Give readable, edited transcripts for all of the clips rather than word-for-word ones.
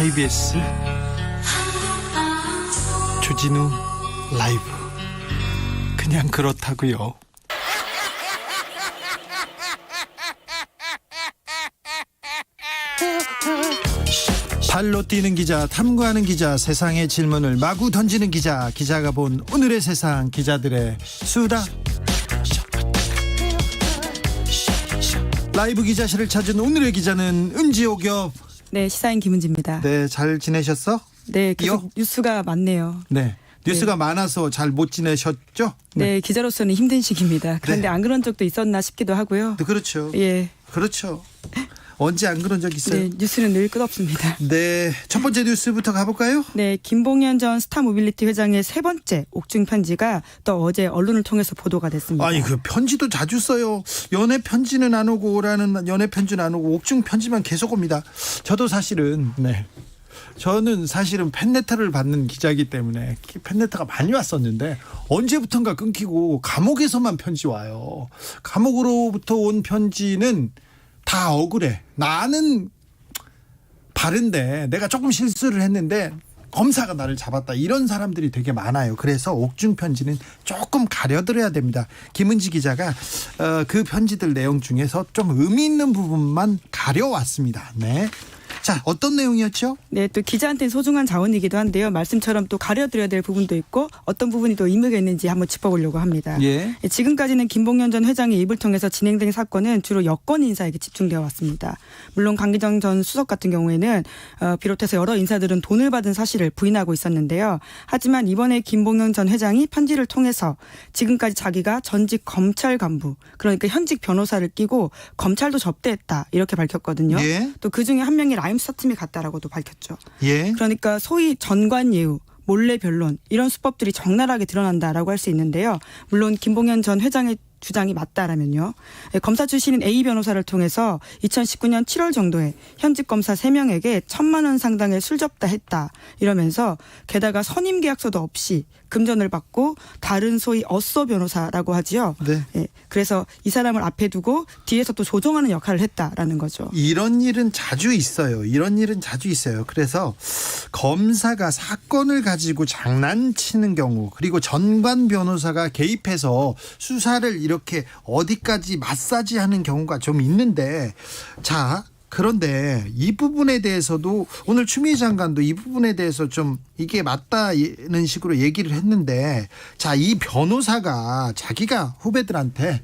KBS 주진우 라이브 그냥 그렇다고요. 발로 뛰는 기자, 탐구하는 기자, 세상의 질문을 마구 던지는 기자, 기자가 본 오늘의 세상, 기자들의 수다. 라이브 기자실을 찾은 오늘의 기자는 은지옥엽. 네, 시사인 김은지입니다. 네, 잘 지내셨어? 네, 계속 뉴스가 많네요. 네, 뉴스가 많아서 잘 못 지내셨죠? 네, 기자로서는 힘든 시기입니다. 그런데 안 그런 적도 있었나 싶기도 하고요. 네, 그렇죠. 예. 그렇죠. 언제 안 그런 적 있어요? 네, 뉴스는 늘 끝없습니다. 네, 첫 번째 뉴스부터 가볼까요? 네, 김봉현 전 스타모빌리티 회장의 세 번째 옥중 편지가 또 어제 언론을 통해서 보도가 됐습니다. 아니, 그 편지도 자주 써요. 연애 편지는 안 오고 오라는 연애 편지는 안 오고 옥중 편지만 계속 옵니다. 저도 사실은 저는 사실은 팬레터를 받는 기자이기 때문에 팬레터가 많이 왔었는데 언제부턴가 끊기고 감옥에서만 편지 와요. 감옥으로부터 온 편지는 다 억울해. 나는 바른데 내가 조금 실수를 했는데 검사가 나를 잡았다. 이런 사람들이 되게 많아요. 그래서 옥중 편지는 조금 가려들어야 됩니다. 김은지 기자가 그 편지들 내용 중에서 좀 의미 있는 부분만 가려왔습니다. 네. 자, 어떤 내용이었죠? 네, 또 기자한테는 소중한 자원이기도 한데요. 말씀처럼 또 가려드려야 될 부분도 있고 어떤 부분이 또 의미가 있는지 한번 짚어보려고 합니다. 예. 지금까지는 김봉현 전 회장의 입을 통해서 진행된 사건은 주로 여권 인사에게 집중되어 왔습니다. 물론 강기정 전 수석 같은 경우에는 비롯해서 여러 인사들은 돈을 받은 사실을 부인하고 있었는데요. 하지만 이번에 김봉현 전 회장이 편지를 통해서 지금까지 자기가 전직 검찰 간부, 그러니까 현직 변호사를 끼고 검찰도 접대했다 이렇게 밝혔거든요. 예. 또 그중에 한 명이 라임스타팀에 갔다라고도 밝혔죠. 예. 그러니까 소위 전관예우, 몰래 변론 이런 수법들이 적나라하게 드러난다라고 할 수 있는데요. 물론 김봉현 전 회장의 주장이 맞다라면요. 검사 출신인 A 변호사를 통해서 2019년 7월 정도에 현직 검사 3명에게 1,000만 원 상당의 술 접대했다 이러면서 게다가 선임 계약서도 없이 금전을 받고 다른 소위 어쏘 변호사라고 하지요. 네. 예, 그래서 이 사람을 앞에 두고 뒤에서 또 조종하는 역할을 했다라는 거죠. 이런 일은 자주 있어요. 그래서 검사가 사건을 가지고 장난치는 경우, 그리고 전관 변호사가 개입해서 수사를 이렇게 어디까지 마사지하는 경우가 좀 있는데, 자, 그런데 이 부분에 대해서도 오늘 추미애 장관도 이 부분에 대해서 좀 이게 맞다는 식으로 얘기를 했는데, 자, 이 변호사가 자기가 후배들한테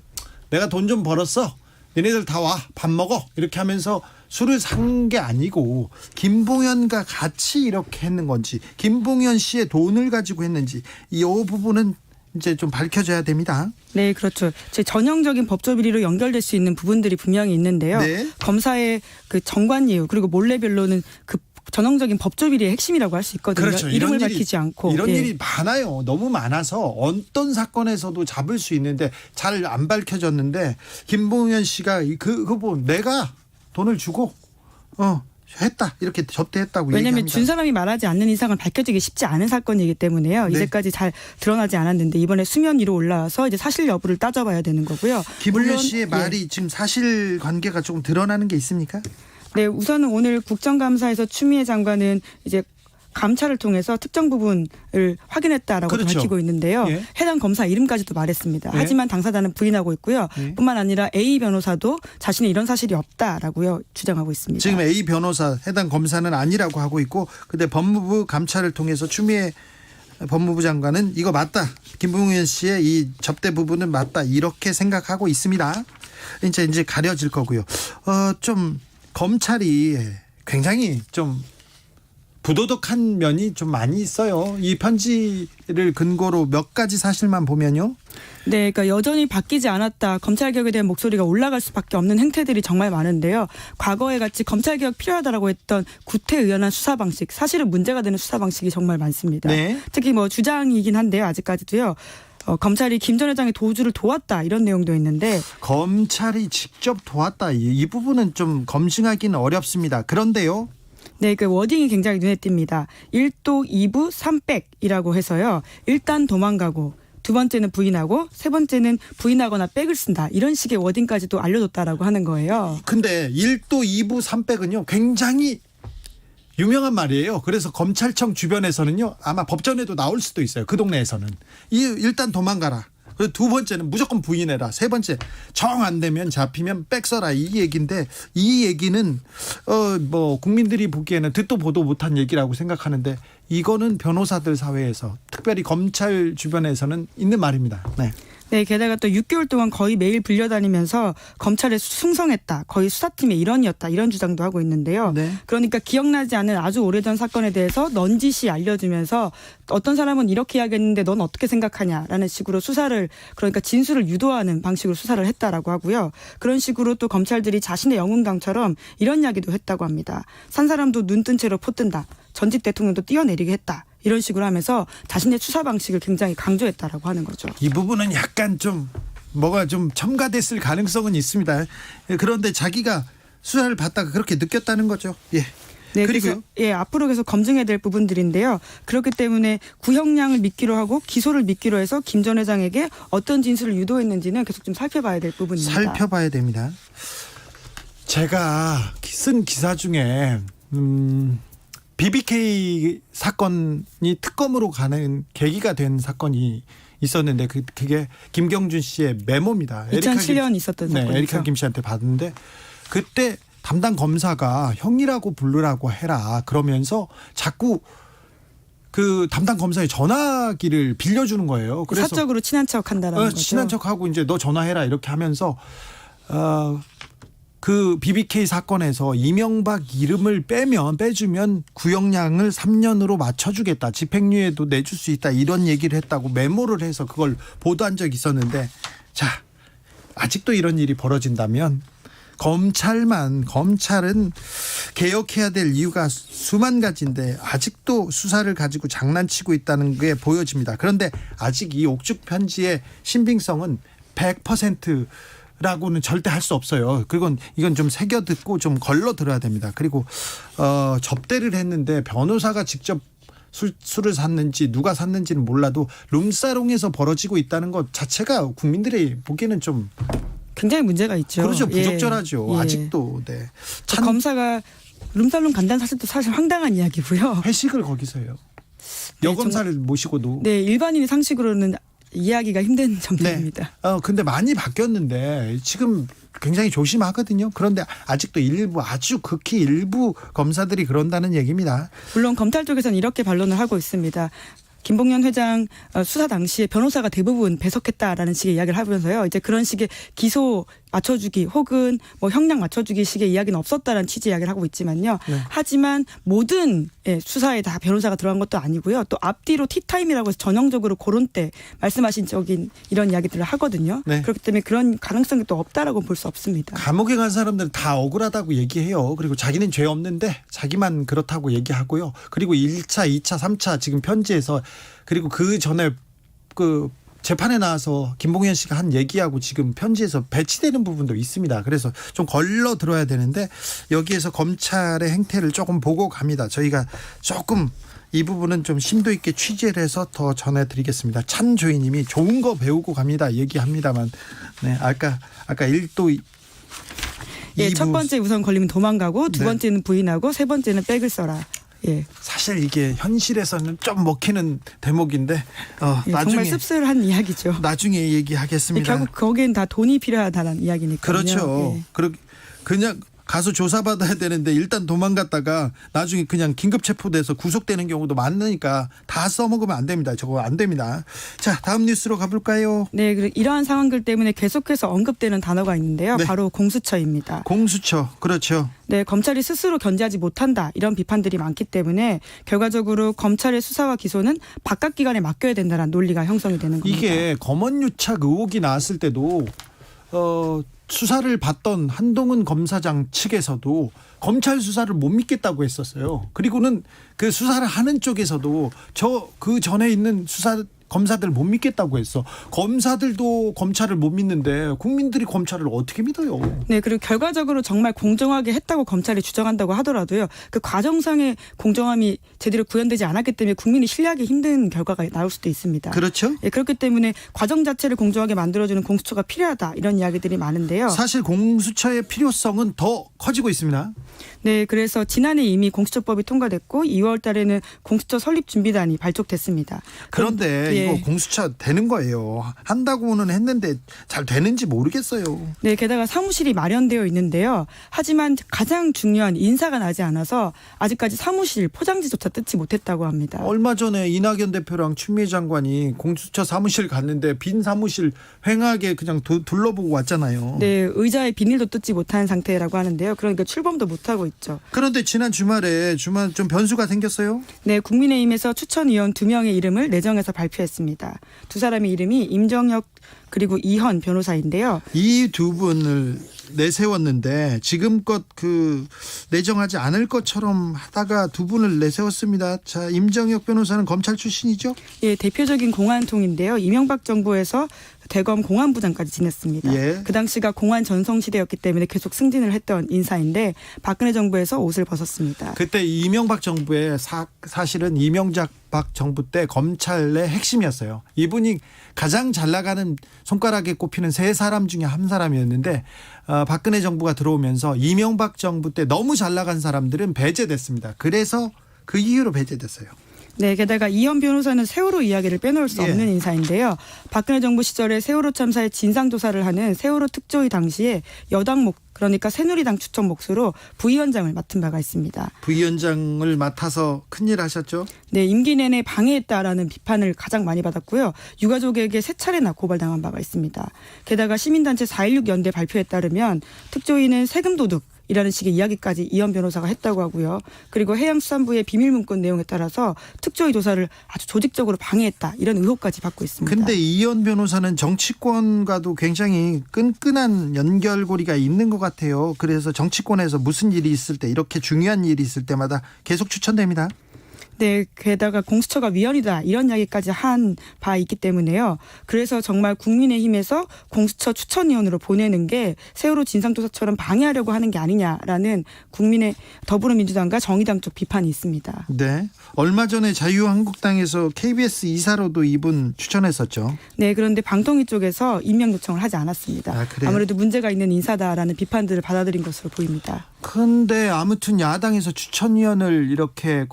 내가 돈 좀 벌었어, 너네들 다 와, 밥 먹어, 이렇게 하면서 술을 산 게 아니고 김봉현과 같이 이렇게 했는 건지, 김봉현 씨의 돈을 가지고 했는지, 이 부분은 이제 좀 밝혀져야 됩니다. 네, 그렇죠. 제 전형적인 법조 비리로 연결될 수 있는 부분들이 분명히 있는데요. 네. 검사의 그 정관예우 그리고 몰래 변론은 그 전형적인 법조 비리의 핵심이라고 할 수 있거든요. 그렇죠. 이름을 밝히지 않고. 이런 예. 일이 많아요. 너무 많아서 어떤 사건에서도 잡을 수 있는데 잘 안 밝혀졌는데, 김봉현 씨가 그분 내가 돈을 주고 했다, 이렇게 접대했다고 왜냐하면 얘기합니다. 준 사람이 말하지 않는 이상은 밝혀지기 쉽지 않은 사건이기 때문에요. 네. 이제까지 잘 드러나지 않았는데 이번에 수면 위로 올라와서 이제 사실 여부를 따져봐야 되는 거고요. 김봉현 물론, 씨의 말이 지금 사실관계가 조금 드러나는 게 있습니까? 네, 우선은 오늘 국정감사에서 추미애 장관은 이제 감찰을 통해서 특정 부분을 확인했다라고 그렇죠. 밝히고 있는데요. 예. 해당 검사 이름까지도 말했습니다. 예. 하지만 당사자는 부인하고 있고요. 예. 뿐만 아니라 A 변호사도 자신이 이런 사실이 없다라고요 주장하고 있습니다. 지금 A 변호사, 해당 검사는 아니라고 하고 있고, 근데 법무부 감찰을 통해서 추미애 법무부 장관은 이거 맞다, 김봉현 씨의 이 접대 부분은 맞다, 이렇게 생각하고 있습니다. 이제 가려질 거고요. 좀 검찰이 굉장히 좀 부도덕한 면이 좀 많이 있어요. 이 편지를 근거로 몇 가지 사실만 보면요. 네, 그러니까 여전히 바뀌지 않았다. 검찰개혁에 대한 목소리가 올라갈 수밖에 없는 행태들이 정말 많은데요. 과거에 같이 검찰개혁 필요하다라고 했던 구태의연한 수사 방식, 사실은 문제가 되는 수사 방식이 정말 많습니다. 네. 특히 주장이긴 한데요. 아직까지도요. 검찰이 김 전 회장의 도주를 도왔다 이런 내용도 있는데, 검찰이 직접 도왔다, 이 부분은 좀 검증하기는 어렵습니다. 그런데요. 네, 그 워딩이 굉장히 눈에 띕니다. 1도 2부 3백이라고 해서요. 일단 도망가고, 두 번째는 부인하고, 세 번째는 부인하거나 백을 쓴다. 이런 식의 워딩까지도 알려줬다라고 하는 거예요. 근데 1도 2부 3백은요 굉장히 유명한 말이에요. 그래서 검찰청 주변에서는요, 아마 법전에도 나올 수도 있어요. 그 동네에서는. 일단 도망가라. 그리고 두 번째는 무조건 부인해라. 세 번째, 정 안 되면 잡히면 백 써라. 이 얘기인데, 이 얘기는 뭐 국민들이 보기에는 듣도 보도 못한 얘기라고 생각하는데, 이거는 변호사들 사회에서, 특별히 검찰 주변에서는 있는 말입니다. 네. 네, 게다가 또 6개월 동안 거의 매일 불려다니면서 검찰에 충성했다. 거의 수사팀의 일원이었다. 이런 주장도 하고 있는데요. 네. 그러니까 기억나지 않은 아주 오래전 사건에 대해서 넌지시 알려주면서 어떤 사람은 이렇게 이야기했는데 넌 어떻게 생각하냐라는 식으로 수사를, 그러니까 진술을 유도하는 방식으로 수사를 했다라고 하고요. 그런 식으로 또 검찰들이 자신의 영웅당처럼 이런 이야기도 했다고 합니다. 산 사람도 눈 뜬 채로 포뜬다. 전직 대통령도 뛰어내리게 했다. 이런 식으로 하면서 자신의 수사 방식을 굉장히 강조했다라고 하는 거죠. 이 부분은 약간 좀 뭐가 좀 첨가됐을 가능성은 있습니다. 그런데 자기가 수사를 받다가 그렇게 느꼈다는 거죠. 예. 네, 그리고요. 그래서 앞으로 계속 검증해야 될 부분들인데요. 그렇기 때문에 구형량을 믿기로 하고 기소를 믿기로 해서 김 전 회장에게 어떤 진술을 유도했는지는 계속 좀 살펴봐야 될 부분입니다. 살펴봐야 됩니다. 제가 쓴 기사 중에 BBK 사건이 특검으로 가는 계기가 된 사건이 있었는데 그게 김경준 씨의 메모입니다. 2007년 있었던 사건이죠. 에리카 김 씨한테 받았는데 그때 담당 검사가 형이라고 부르라고 해라 그러면서 자꾸 그 담당 검사의 전화기를 빌려주는 거예요. 그래서 사적으로 친한 척한다라는 거죠. 친한 척하고 이제 너 전화해라 이렇게 하면서 그 BBK 사건에서 이명박 이름을 빼주면 구형량을 3년으로 맞춰주겠다. 집행유예도 내줄 수 있다. 이런 얘기를 했다고 메모를 해서 그걸 보도한 적이 있었는데, 자, 아직도 이런 일이 벌어진다면 검찰은 개혁해야 될 이유가 수만 가지인데 아직도 수사를 가지고 장난치고 있다는 게 보여집니다. 그런데 아직 이 옥중 편지의 신빙성은 100% 라고는 절대 할 수 없어요. 그리고 이건 좀 새겨 듣고 좀 걸러 들어야 됩니다. 그리고 접대를 했는데 변호사가 직접 술을 샀는지 누가 샀는지는 몰라도 룸사롱에서 벌어지고 있다는 것 자체가 국민들이 보기에는 좀 굉장히 문제가 있죠. 그렇죠. 부적절하죠. 예. 아직도. 네. 검사가 룸살롱 간다는 사실도 사실 황당한 이야기고요. 회식을 거기서 해요. 네, 여검사를 모시고도. 네, 일반인의 상식으로는 이해하기가 힘든 점들입니다. 네. 근데 많이 바뀌었는데 지금 굉장히 조심하거든요. 그런데 아직도 아주 극히 일부 검사들이 그런다는 얘기입니다. 물론 검찰 쪽에서는 이렇게 반론을 하고 있습니다. 김봉현 회장 수사 당시에 변호사가 대부분 배석했다라는 식의 이야기를 하면서요. 이제 그런 식의 기소 맞춰주기 혹은 뭐 형량 맞춰주기 식의 이야기는 없었다라는 취지 이야기를 하고 있지만요. 네. 하지만 모든 수사에 다 변호사가 들어간 것도 아니고요. 또 앞뒤로 티타임이라고 해서 전형적으로 그런 때 말씀하신 적인 이런 이야기들을 하거든요. 네. 그렇기 때문에 그런 가능성이 또 없다라고 볼 수 없습니다. 감옥에 간 사람들은 다 억울하다고 얘기해요. 그리고 자기는 죄 없는데 자기만 그렇다고 얘기하고요. 그리고 1차, 2차, 3차 지금 편지에서 그리고 그 전에 그 재판에 나와서 김봉현 씨가 한 얘기하고 지금 편지에서 배치되는 부분도 있습니다. 그래서 좀 걸러 들어야 되는데 여기에서 검찰의 행태를 조금 보고 갑니다. 저희가 조금 이 부분은 좀 심도 있게 취재를 해서 더 전해드리겠습니다. 찬조이님이 좋은 거 배우고 갑니다. 얘기합니다만, 네, 아까 1도 예, 첫 번째 우선 걸리면 도망가고 두 네. 번째는 부인하고 세 번째는 백을 써라. 예. 사실 이게 현실에서는 좀 먹히는 대목인데 예, 나중에 정말 씁쓸한 이야기죠. 나중에 얘기하겠습니다. 결국 거기엔 다 돈이 필요하다는 이야기니까요. 그렇죠. 예. 그냥 가서 조사받아야 되는데 일단 도망갔다가 나중에 그냥 긴급 체포돼서 구속되는 경우도 많으니까 다 써먹으면 안 됩니다. 저거 안 됩니다. 자, 다음 뉴스로 가볼까요? 네, 이러한 상황들 때문에 계속해서 언급되는 단어가 있는데요. 네. 바로 공수처입니다. 공수처, 그렇죠. 네, 검찰이 스스로 견제하지 못한다. 이런 비판들이 많기 때문에 결과적으로 검찰의 수사와 기소는 바깥 기관에 맡겨야 된다는 논리가 형성이 되는 겁니다. 이게 검언유착 의혹이 나왔을 때도 수사를 받던 한동훈 검사장 측에서도 검찰 수사를 못 믿겠다고 했었어요. 그리고는 그 수사를 하는 쪽에서도 그 전에 있는 검사들 못 믿겠다고 했어. 검사들도 검찰을 못 믿는데 국민들이 검찰을 어떻게 믿어요? 네, 그리고 결과적으로 정말 공정하게 했다고 검찰이 주장한다고 하더라도요. 그 과정상의 공정함이 제대로 구현되지 않았기 때문에 국민이 신뢰하기 힘든 결과가 나올 수도 있습니다. 그렇죠. 네, 그렇기 때문에 과정 자체를 공정하게 만들어주는 공수처가 필요하다. 이런 이야기들이 많은데요. 사실 공수처의 필요성은 더 커지고 있습니다. 네, 그래서 지난해 이미 공수처법이 통과됐고 2월 달에는 공수처 설립 준비단이 발족됐습니다. 그런데 예. 이거 공수처 되는 거예요. 한다고는 했는데 잘 되는지 모르겠어요. 네, 게다가 사무실이 마련되어 있는데요. 하지만 가장 중요한 인사가 나지 않아서 아직까지 사무실 포장지조차 뜯지 못했다고 합니다. 얼마 전에 이낙연 대표랑 추미애 장관이 공수처 사무실 갔는데 빈 사무실 횡하게 그냥 둘러보고 왔잖아요. 네, 의자의 비닐도 뜯지 못한 상태라고 하는데요. 그러니까 출범도 못하고 있죠. 그런데 지난 주말에 좀 변수가 생겼어요? 네, 국민의힘에서 추천위원 2명의 이름을 내정해서 발표했습니다. 두 사람의 이름이 임정혁 그리고 이현 변호사인데요. 이 두 분을 내세웠는데 지금껏 내정하지 않을 것처럼 하다가 두 분을 내세웠습니다. 자, 임정혁 변호사는 검찰 출신이죠? 예, 대표적인 공안통인데요. 이명박 정부에서 대검 공안부장까지 지냈습니다. 예. 그 당시가 공안 전성 시대였기 때문에 계속 승진을 했던 인사인데 박근혜 정부에서 옷을 벗었습니다. 그때 이명박 정부의 사실은 이명박 정부 때 검찰 내 핵심이었어요. 이분이 가장 잘 나가는 손가락에 꼽히는 세 사람 중에 한 사람이었는데 박근혜 정부가 들어오면서 이명박 정부 때 너무 잘 나간 사람들은 배제됐습니다. 그래서 그 이후로 배제됐어요. 네, 게다가 이현 변호사는 세월호 이야기를 빼놓을 수 없는 인사인데요. 박근혜 정부 시절에 세월호 참사의 진상조사를 하는 세월호 특조위 당시에 여당 그러니까 새누리당 추천 몫으로 부위원장을 맡은 바가 있습니다. 부위원장을 맡아서 큰일 하셨죠? 네, 임기 내내 방해했다라는 비판을 가장 많이 받았고요. 유가족에게 3차례나 고발당한 바가 있습니다. 게다가 시민단체 4.16 연대 발표에 따르면 특조위는 세금 도둑 이라는 식의 이야기까지 이현 변호사가 했다고 하고요. 그리고 해양수산부의 비밀문건 내용에 따라서 특조위 조사를 아주 조직적으로 방해했다 이런 의혹까지 받고 있습니다. 근데 이현 변호사는 정치권과도 굉장히 끈끈한 연결고리가 있는 것 같아요. 그래서 정치권에서 무슨 일이 있을 때 이렇게 중요한 일이 있을 때마다 계속 추천됩니다. 네, 게다가 공수처가 위헌이다 이런 이야기까지 한 바 있기 때문에요. 그래서 정말 국민의힘에서 공수처 추천위원으로 보내는 게 세월호 진상조사처럼 방해하려고 하는 게 아니냐라는 국민의 더불어민주당과 정의당 쪽 비판이 있습니다. 네, 얼마 전에 자유한국당에서 KBS 이사로도 이분 추천했었죠. 네, 그런데 방통위 쪽에서 임명 요청을 하지 않았습니다. 아, 그래요? 아무래도 문제가 있는 인사다라는 비판들을 받아들인 것으로 보입니다. 근데 아무튼 야당에서 추천위원을 이렇게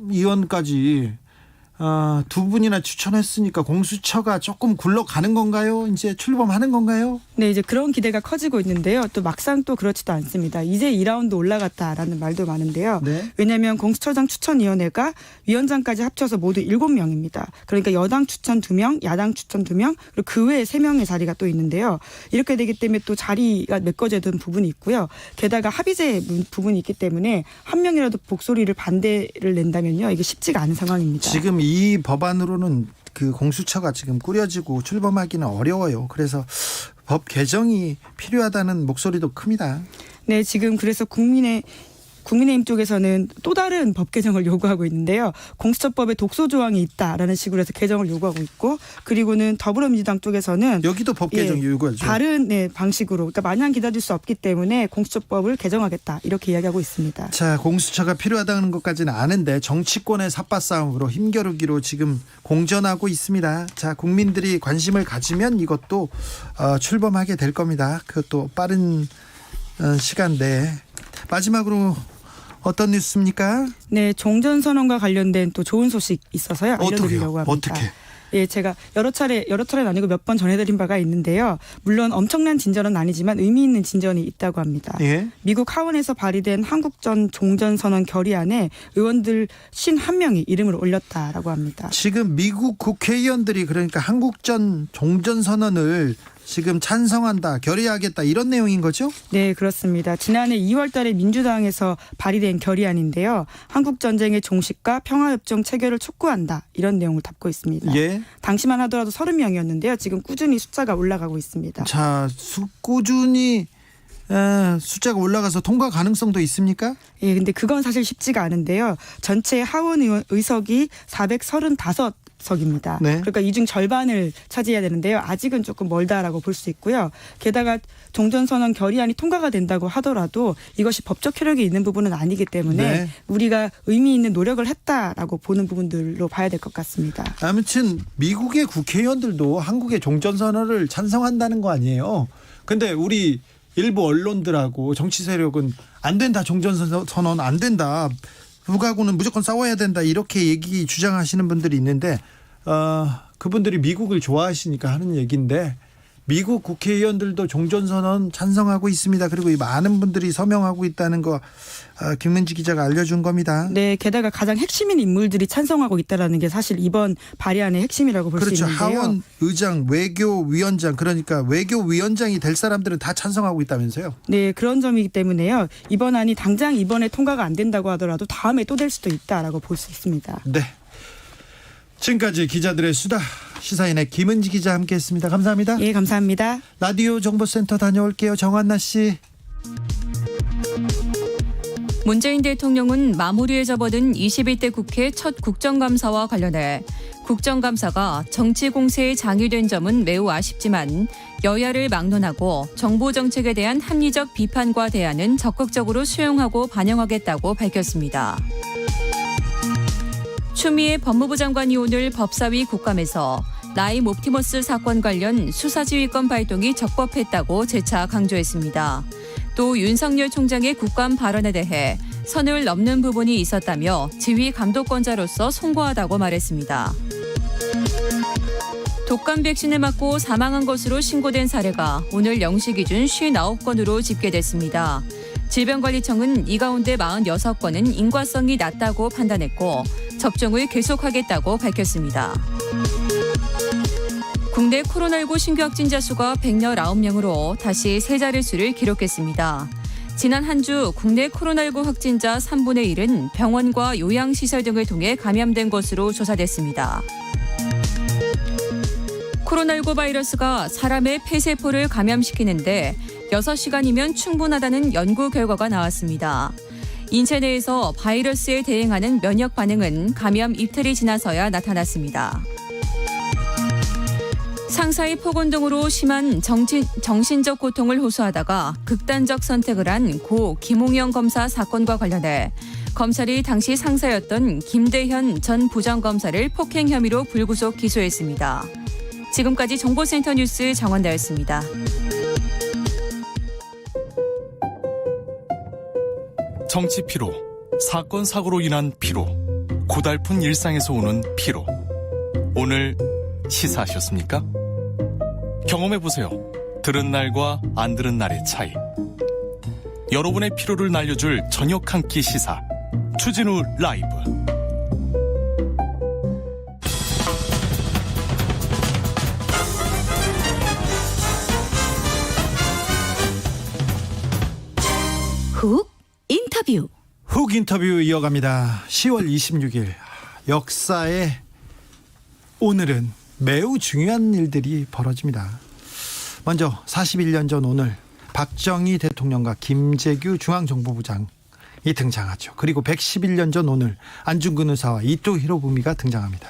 추천위원까지 두 분이나 추천했으니까 공수처가 조금 굴러가는 건가요? 이제 출범하는 건가요? 네, 이제 그런 기대가 커지고 있는데요. 또 막상 또 그렇지도 않습니다. 이제 2라운드 올라갔다라는 말도 많은데요. 네. 왜냐하면 공수처장 추천위원회가 위원장까지 합쳐서 모두 7명입니다. 그러니까 여당 추천 2명, 야당 추천 2명, 그리고 그 외에 3명의 자리가 또 있는데요. 이렇게 되기 때문에 또 자리가 메꿔지는 부분이 있고요. 게다가 합의제 부분이 있기 때문에 한 명이라도 복소리를 반대를 낸다면요. 이게 쉽지가 않은 상황입니다. 지금 이 법안으로는 공수처가 지금 꾸려지고 출범하기는 어려워요. 그래서 법 개정이 필요하다는 목소리도 큽니다. 네, 지금 그래서 국민의힘 쪽에서는 또 다른 법 개정을 요구하고 있는데요. 공수처법에 독소 조항이 있다라는 식으로 해서 개정을 요구하고 있고, 그리고는 더불어민주당 쪽에서는 여기도 법 개정 요구하죠. 다른 방식으로, 그러니까 마냥 기다릴 수 없기 때문에 공수처법을 개정하겠다 이렇게 이야기하고 있습니다. 자, 공수처가 필요하다는 것까지는 아는데 정치권의 삿바싸움으로 힘겨루기로 지금 공전하고 있습니다. 자, 국민들이 관심을 가지면 이것도 출범하게 될 겁니다. 그것도 빠른 시간 내에. 마지막으로 어떤 뉴스입니까? 네, 종전선언과 관련된 또 좋은 소식 있어서요. 알려드리려고 합니다. 어떻게? 예, 제가 여러 차례는 아니고 몇 번 전해드린 바가 있는데요. 물론 엄청난 진전은 아니지만 의미 있는 진전이 있다고 합니다. 예. 미국 하원에서 발의된 한국전 종전선언 결의안에 의원들 51명이 이름을 올렸다라고 합니다. 지금 미국 국회의원들이 그러니까 한국전 종전선언을 지금 찬성한다, 결의하겠다 이런 내용인 거죠? 네, 그렇습니다. 지난해 2월 달에 민주당에서 발의된 결의안인데요. 한국전쟁의 종식과 평화협정 체결을 촉구한다. 이런 내용을 담고 있습니다. 예. 당시만 하더라도 30명이었는데요. 지금 꾸준히 숫자가 올라가고 있습니다. 자, 꾸준히 숫자가 올라가서 통과 가능성도 있습니까? 예, 근데 그건 사실 쉽지가 않은데요. 전체 하원 의석이 435석입니다. 네. 그러니까 이 중 절반을 차지해야 되는데요. 아직은 조금 멀다라고 볼 수 있고요. 게다가 종전선언 결의안이 통과가 된다고 하더라도 이것이 법적 효력이 있는 부분은 아니기 때문에 네. 우리가 의미 있는 노력을 했다라고 보는 부분들로 봐야 될 것 같습니다. 아무튼 미국의 국회의원들도 한국의 종전선언을 찬성한다는 거 아니에요. 근데 우리 일부 언론들하고 정치 세력은 안 된다, 종전선언 안 된다, 북하고는 무조건 싸워야 된다, 이렇게 주장하시는 분들이 있는데 그분들이 미국을 좋아하시니까 하는 얘기인데 미국 국회의원들도 종전선언 찬성하고 있습니다. 그리고 이 많은 분들이 서명하고 있다는 거 김은지 기자가 알려준 겁니다. 네, 게다가 가장 핵심인 인물들이 찬성하고 있다는 게 사실 이번 발의안의 핵심이라고 볼 수 그렇죠. 있는데요. 하원 의장, 외교위원장, 그러니까 외교위원장이 될 사람들은 다 찬성하고 있다면서요. 네, 그런 점이기 때문에요. 이번 안이 당장 이번에 통과가 안 된다고 하더라도 다음에 또 될 수도 있다라고 볼 수 있습니다. 네. 지금까지 기자들의 수다, 시사인의 김은지 기자 함께했습니다. 감사합니다. 예, 감사합니다. 라디오 정보센터 다녀올게요. 정한나 씨. 문재인 대통령은 마무리에 접어든 21대 국회 첫 국정감사와 관련해 국정감사가 정치 공세의 장이 된 점은 매우 아쉽지만 여야를 막론하고 정부 정책에 대한 합리적 비판과 대안은 적극적으로 수용하고 반영하겠다고 밝혔습니다. 추미애 법무부 장관이 오늘 법사위 국감에서 라임 옵티머스 사건 관련 수사지휘권 발동이 적법했다고 재차 강조했습니다. 또 윤석열 총장의 국감 발언에 대해 선을 넘는 부분이 있었다며 지휘 감독권자로서 송구하다고 말했습니다. 독감 백신을 맞고 사망한 것으로 신고된 사례가 오늘 0시 기준 59건으로 집계됐습니다. 질병관리청은 이 가운데 46건은 인과성이 낮다고 판단했고 접종을 계속하겠다고 밝혔습니다. 국내 코로나19 신규 확진자 수가 119명으로 다시 세 자릿수를 기록했습니다. 지난 한 주 국내 코로나19 확진자 3분의 1은 병원과 요양시설 등을 통해 감염된 것으로 조사됐습니다. 코로나19 바이러스가 사람의 폐세포를 감염시키는데 6시간이면 충분하다는 연구 결과가 나왔습니다. 인체 내에서 바이러스에 대응하는 면역 반응은 감염 이틀이 지나서야 나타났습니다. 상사의 폭언 등으로 심한 정신적 고통을 호소하다가 극단적 선택을 한 고 김홍영 검사 사건과 관련해 검찰이 당시 상사였던 김대현 전 부장검사를 폭행 혐의로 불구속 기소했습니다. 지금까지 정보센터 뉴스 정원다였습니다. 정치 피로, 사건 사고로 인한 피로, 고달픈 일상에서 오는 피로. 오늘 시사하셨습니까? 경험해보세요. 들은 날과 안 들은 날의 차이. 여러분의 피로를 날려줄 저녁 한 끼 시사. 추진우 라이브. 훅 인터뷰. 훅 인터뷰 이어갑니다. 10월 26일 역사의 오늘은 매우 중요한 일들이 벌어집니다. 먼저 41년 전 오늘 박정희 대통령과 김재규 중앙정보부장이 등장하죠. 그리고 111년 전 오늘 안중근 의사와 이토 히로부미가 등장합니다.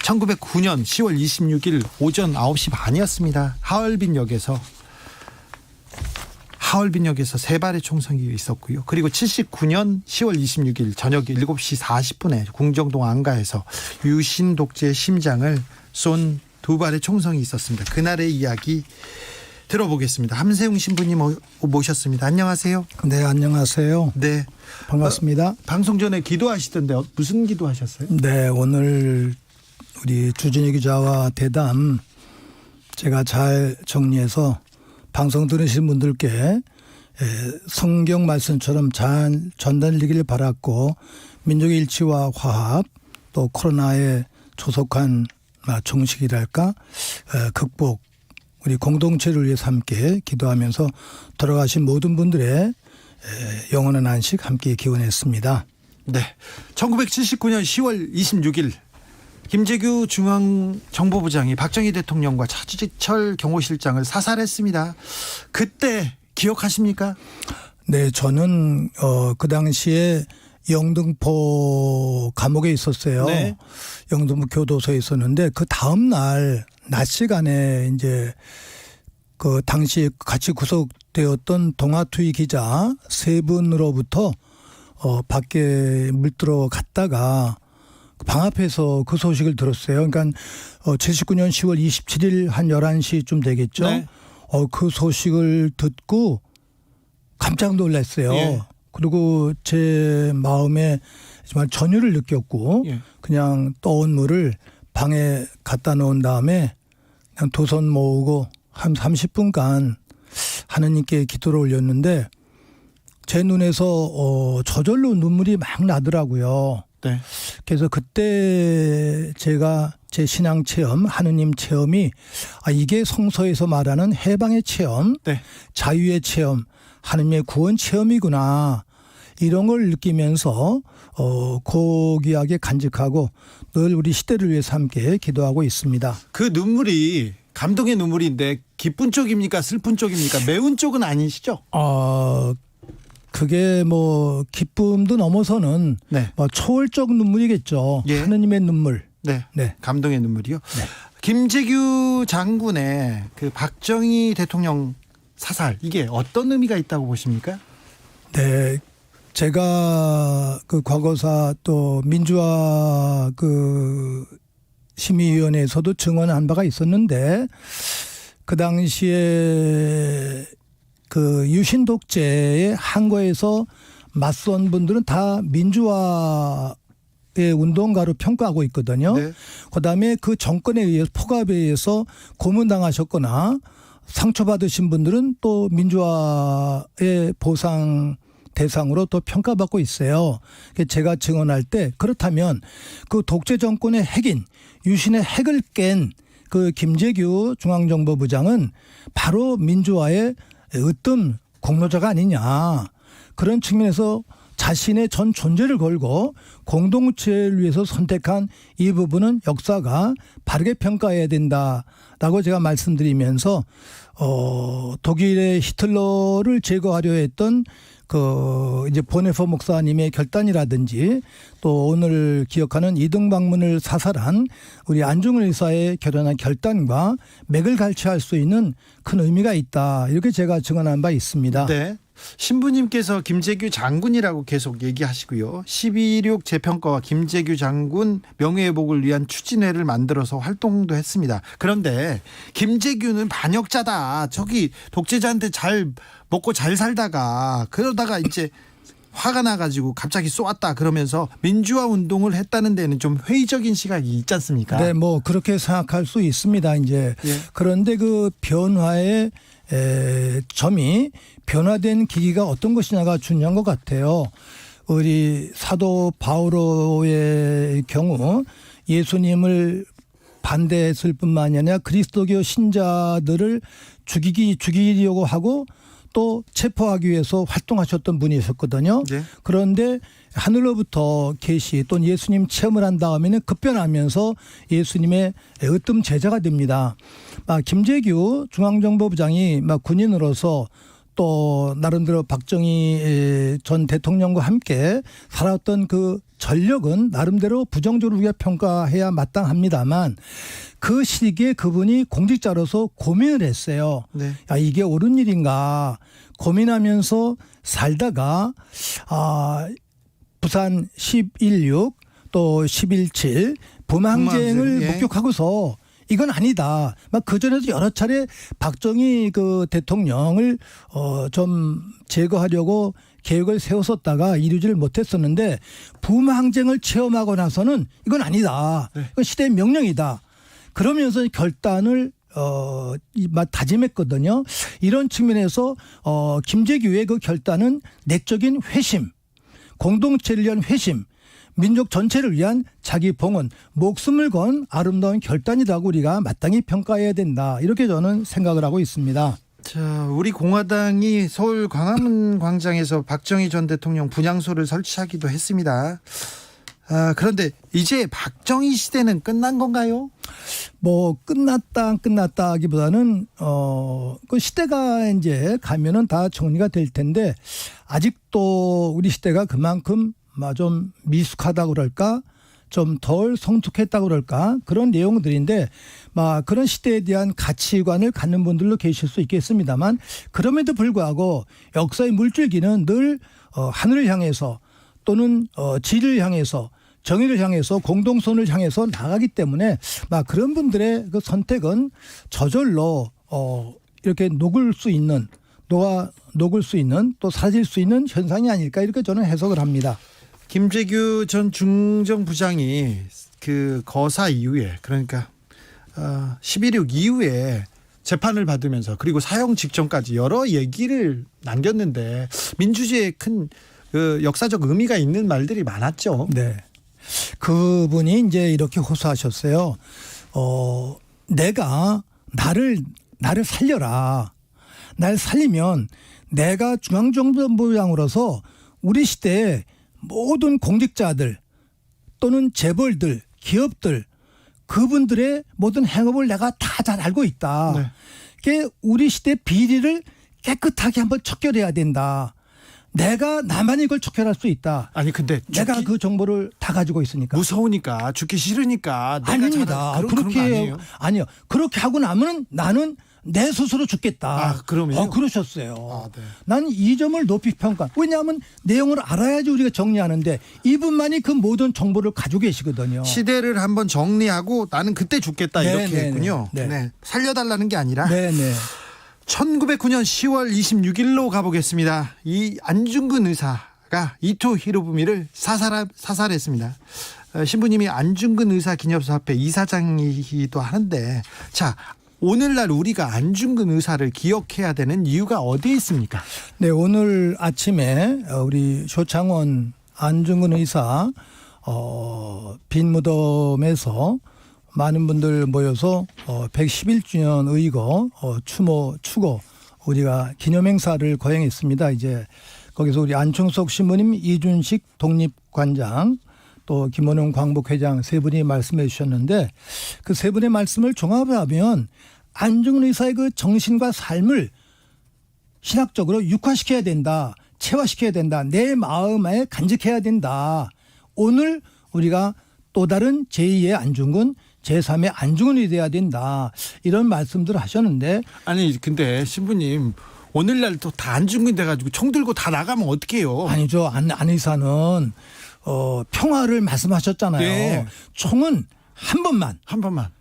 1909년 10월 26일 오전 9시 반이었습니다. 하얼빈역에서 세 발의 총성이 있었고요. 그리고 79년 10월 26일 저녁 7시 40분에 궁정동 안가에서 유신 독재의 심장을 쏜 두 발의 총성이 있었습니다. 그날의 이야기 들어보겠습니다. 함세웅 신부님 모셨습니다. 안녕하세요. 네, 안녕하세요. 네, 반갑습니다. 방송 전에 기도하시던데 무슨 기도하셨어요? 네, 오늘 우리 주진희 기자와 대담 제가 잘 정리해서 방송 들으신 분들께 성경 말씀처럼 잘 전달되기를 바랐고 민족의 일치와 화합 또 코로나의 조속한 종식이랄까 극복 우리 공동체를 위해서 함께 기도하면서 돌아가신 모든 분들의 영원한 안식 함께 기원했습니다. 네, 1979년 10월 26일 김재규 중앙정보부장이 박정희 대통령과 차지철 경호실장을 사살했습니다. 그때 기억하십니까? 네, 저는 그 당시에 영등포 감옥에 있었어요. 네. 영등포 교도소에 있었는데 그 다음 날 낮 시간에 이제 그 당시 같이 구속되었던 동아투이 기자 세 분으로부터 밖에 물들어 갔다가 방 앞에서 그 소식을 들었어요. 그러니까 79년 10월 27일 한 11시쯤 되겠죠. 네. 그 소식을 듣고 깜짝 놀랐어요. 예. 그리고 제 마음에 정말 전율을 느꼈고 예. 그냥 떠온 물을 방에 갖다 놓은 다음에 그냥 두 손 모으고 한 30분간 하느님께 기도를 올렸는데 제 눈에서 저절로 눈물이 막 나더라고요. 네. 그래서 그때 제가 제 신앙 체험, 하느님 체험이 이게 성서에서 말하는 해방의 체험, 네. 자유의 체험, 하느님의 구원 체험이구나. 이런 걸 느끼면서 고귀하게 간직하고 늘 우리 시대를 위해서 함께 기도하고 있습니다. 그 눈물이 감동의 눈물인데 기쁜 쪽입니까? 슬픈 쪽입니까? 매운 쪽은 아니시죠? 그게 뭐 기쁨도 넘어서는 네. 뭐 초월적 눈물이겠죠. 예. 하느님의 눈물. 네. 네. 감동의 눈물이요. 네. 김재규 장군의 그 박정희 대통령 사살 이게 어떤 의미가 있다고 보십니까? 네. 제가 그 과거사 또 민주화 그 심의위원회에서도 증언한 바가 있었는데 그 당시에 그 유신 독재의 한거에서 맞선 분들은 다 민주화의 운동가로 평가하고 있거든요. 네. 그다음에 그 정권에 의해서 포갑에 의해서 고문당하셨거나 상처받으신 분들은 또 민주화의 보상 대상으로 또 평가받고 있어요. 제가 증언할 때 그렇다면 그 독재 정권의 핵인 유신의 핵을 깬 그 김재규 중앙정보부장은 바로 민주화의 으뜸 공로자가 아니냐. 그런 측면에서 자신의 전 존재를 걸고 공동체를 위해서 선택한 이 부분은 역사가 바르게 평가해야 된다라고 제가 말씀드리면서 독일의 히틀러를 제거하려 했던 그 이제 보네퍼 목사님의 결단이라든지 또 오늘 기억하는 이등박문을 사살한 우리 안중근 의사의 결연한 결단과 맥을 갈취할 수 있는 큰 의미가 있다. 이렇게 제가 증언한 바 있습니다. 네. 신부님께서 김재규 장군이라고 계속 얘기하시고요. 12.16 재평가와 김재규 장군 명예회복을 위한 추진회를 만들어서 활동도 했습니다. 그런데 김재규는 반역자다. 저기 독재자한테 잘 먹고 잘 살다가 그러다가 이제 화가 나가지고 갑자기 쏘았다 그러면서 민주화 운동을 했다는 데는 좀 회의적인 시각이 있지 않습니까? 네, 뭐 그렇게 생각할 수 있습니다. 이제 예. 그런데 그 변화의 점이 변화된 계기가 어떤 것이냐가 중요한 것 같아요. 우리 사도 바오로의 경우 예수님을 반대했을 뿐만이 아니라 그리스도교 신자들을 죽이려고 하고 또 체포하기 위해서 활동하셨던 분이셨거든요. 네. 그런데 하늘로부터 계시 또는 예수님 체험을 한 다음에는 급변하면서 예수님의 으뜸 제자가 됩니다. 김재규 중앙정보부장이 군인으로서 또 나름대로 박정희 전 대통령과 함께 살았던 그 전력은 나름대로 부정적으로 우리가 평가해야 마땅합니다만 그 시기에 그분이 공직자로서 고민을 했어요. 네. 이게 옳은 일인가 고민하면서 살다가 부산 11.6 또 11.7 봄항쟁을 예. 목격하고서 이건 아니다. 그전에도 여러 차례 박정희 그 대통령을 좀 제거하려고 계획을 세웠었다가 이루지를 못했었는데 봄항쟁을 체험하고 나서는 이건 아니다. 네. 이건 시대의 명령이다. 그러면서 결단을 다짐했거든요. 이런 측면에서 김재규의 그 결단은 내적인 회심, 공동체를 위한 회심, 민족 전체를 위한 자기 봉헌, 목숨을 건 아름다운 결단이라고 우리가 마땅히 평가해야 된다. 이렇게 저는 생각을 하고 있습니다. 자, 우리 공화당이 서울 광화문 광장에서 박정희 전 대통령 분향소를 설치하기도 했습니다. 그런데 이제 박정희 시대는 끝난 건가요? 끝났다 안 끝났다 하기보다는 그 시대가 이제 가면은 다 정리가 될 텐데 아직도 우리 시대가 그만큼 좀 미숙하다 그럴까 좀 덜 성숙했다 그럴까 그런 내용들인데 그런 시대에 대한 가치관을 갖는 분들도 계실 수 있겠습니다만 그럼에도 불구하고 역사의 물줄기는 늘 하늘을 향해서 또는 질을 향해서 정의를 향해서 공동선을 향해서 나가기 때문에 그런 분들의 그 선택은 저절로 이렇게 녹을 수 있는 또 사라질 수 있는 현상이 아닐까 이렇게 저는 해석을 합니다. 김재규 전 중정부장이 그 거사 이후에 그러니까 11.6 이후에 재판을 받으면서 그리고 사형 직전까지 여러 얘기를 남겼는데 민주주의에 큰 그 역사적 의미가 있는 말들이 많았죠. 네. 그분이 이제 이렇게 호소하셨어요. 내가 나를 살려라. 날 살리면 내가 중앙정부장으로서 우리 시대의 모든 공직자들 또는 재벌들, 기업들 그분들의 모든 행업을 내가 다 잘 알고 있다. 네. 그게 우리 시대 비리를 깨끗하게 한번 척결해야 된다. 내가 나만 이걸 척결할 수 있다. 아니 근데 내가 그 정보를 다 가지고 있으니까. 무서우니까 죽기 싫으니까 내가 아닙니다. 그런 거 아니에요? 아니요. 그렇게 하고 나면 나는 내 스스로 죽겠다. 아, 그러면요? 그러셨어요. 아, 네. 난 이 점을 높이 평가. 왜냐하면 내용을 알아야지 우리가 정리하는데 이분만이 그 모든 정보를 가지고 계시거든요. 시대를 한번 정리하고 나는 그때 죽겠다 네, 이렇게 네, 했군요. 네. 네. 살려달라는 게 아니라 네네. 1909년 10월 26일로 가보겠습니다. 이 안중근 의사가 이토 히로부미를 사살했습니다. 신부님이 안중근 의사 기념사업회 이사장이기도 하는데 자 오늘날 우리가 안중근 의사를 기억해야 되는 이유가 어디에 있습니까? 네, 오늘 아침에 우리 쇼창원 안중근 의사 빈 무덤에서 많은 분들 모여서 111주년 의거 추모 우리가 기념행사를 거행했습니다. 이제 거기서 우리 안충석 신부님, 이준식 독립관장, 또 김원용 광복회장 세 분이 말씀해 주셨는데 그 세 분의 말씀을 종합하면 안중근 의사의 그 정신과 삶을 신학적으로 육화시켜야 된다. 체화시켜야 된다. 내 마음에 간직해야 된다. 오늘 우리가 또 다른 제2의 안중근, 제3의 안중근이 돼야 된다. 이런 말씀들을 하셨는데 아니 근데 신부님 오늘날 또 다 안중근 돼가지고 총 들고 다 나가면 어떡해요? 아니죠. 안 의사는 평화를 말씀하셨잖아요. 네. 총은 한 번만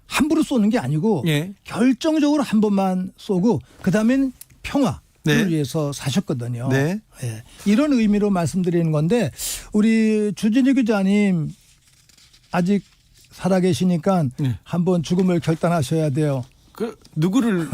함부로 쏘는 게 아니고 예. 결정적으로 한 번만 쏘고 그다음엔 평화를 네. 위해서 사셨거든요. 네. 예. 이런 의미로 말씀드리는 건데 우리 주진희 기자님 아직 살아계시니까 네. 한번 죽음을 결단하셔야 돼요. 그 누구를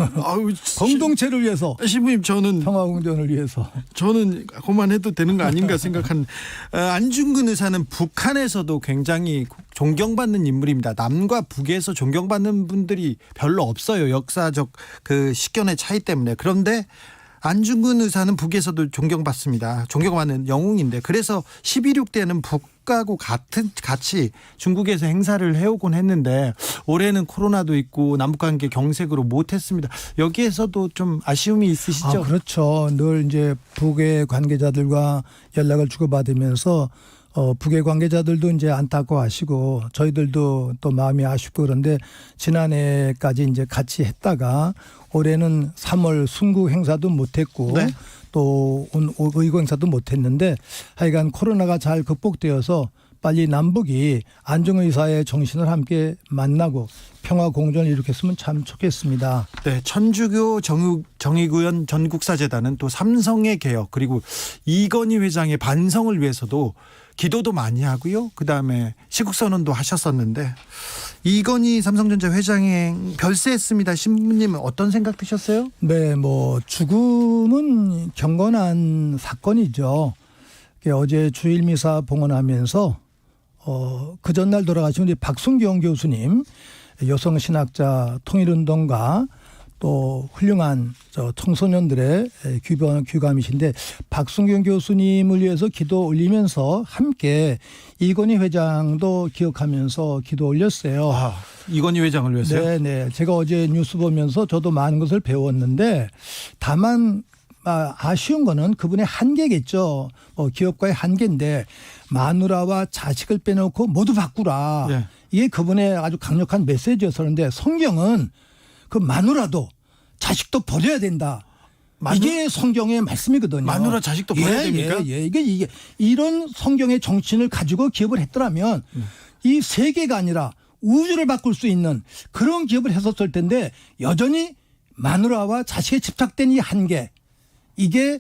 공동체를 위해서 신부님 평화 공존을 위해서. 저는 그만해도 되는 거 아닌가 생각한 안중근 의사는 북한에서도 굉장히 존경받는 인물입니다. 남과 북에서 존경받는 분들이 별로 없어요. 역사적 그 식견의 차이 때문에. 그런데 안중근 의사는 북에서도 존경받습니다. 존경받는 영웅인데 그래서 12.6 때는 북하고 같이 중국에서 행사를 해오곤 했는데 올해는 코로나도 있고 남북관계 경색으로 못했습니다. 여기에서도 좀 아쉬움이 있으시죠? 그렇죠. 늘 이제 북의 관계자들과 연락을 주고받으면서 북의 관계자들도 이제 안타까워하시고 저희들도 또 마음이 아쉽고 그런데 지난해까지 이제 같이 했다가 올해는 3월 순국 행사도 못했고 네. 또 의거 행사도 못했는데 하여간 코로나가 잘 극복되어서 빨리 남북이 안중근 의사의 정신을 함께 만나고 평화 공존을 일으켰으면 참 좋겠습니다. 네, 천주교 정의구현 전국사재단은 또 삼성의 개혁 그리고 이건희 회장의 반성을 위해서도 기도도 많이 하고요. 그다음에 시국선언도 하셨었는데 이건희 삼성전자 회장이 별세했습니다. 신부님은 어떤 생각 드셨어요? 네, 뭐 죽음은 경건한 사건이죠. 어제 주일미사 봉헌하면서 그 전날 돌아가신 우리 박순경 교수님 여성신학자 통일운동가 또 훌륭한 청소년들의 규감이신데 박순경 교수님을 위해서 기도 올리면서 함께 이건희 회장도 기억하면서 기도 올렸어요. 아, 이건희 회장을 위해서요? 네네. 제가 어제 뉴스 보면서 저도 많은 것을 배웠는데 다만 아쉬운 거는 그분의 한계겠죠. 기업가의 한계인데 마누라와 자식을 빼놓고 모두 바꾸라. 네. 이게 그분의 아주 강력한 메시지였었는데 성경은 그 마누라도 자식도 버려야 된다. 이게 성경의 말씀이거든요. 마누라 자식도 버려야 됩니까? 이게 이런 성경의 정신을 가지고 기업을 했더라면 이 세계가 아니라 우주를 바꿀 수 있는 그런 기업을 했었을 텐데 여전히 마누라와 자식에 집착된 이 한계, 이게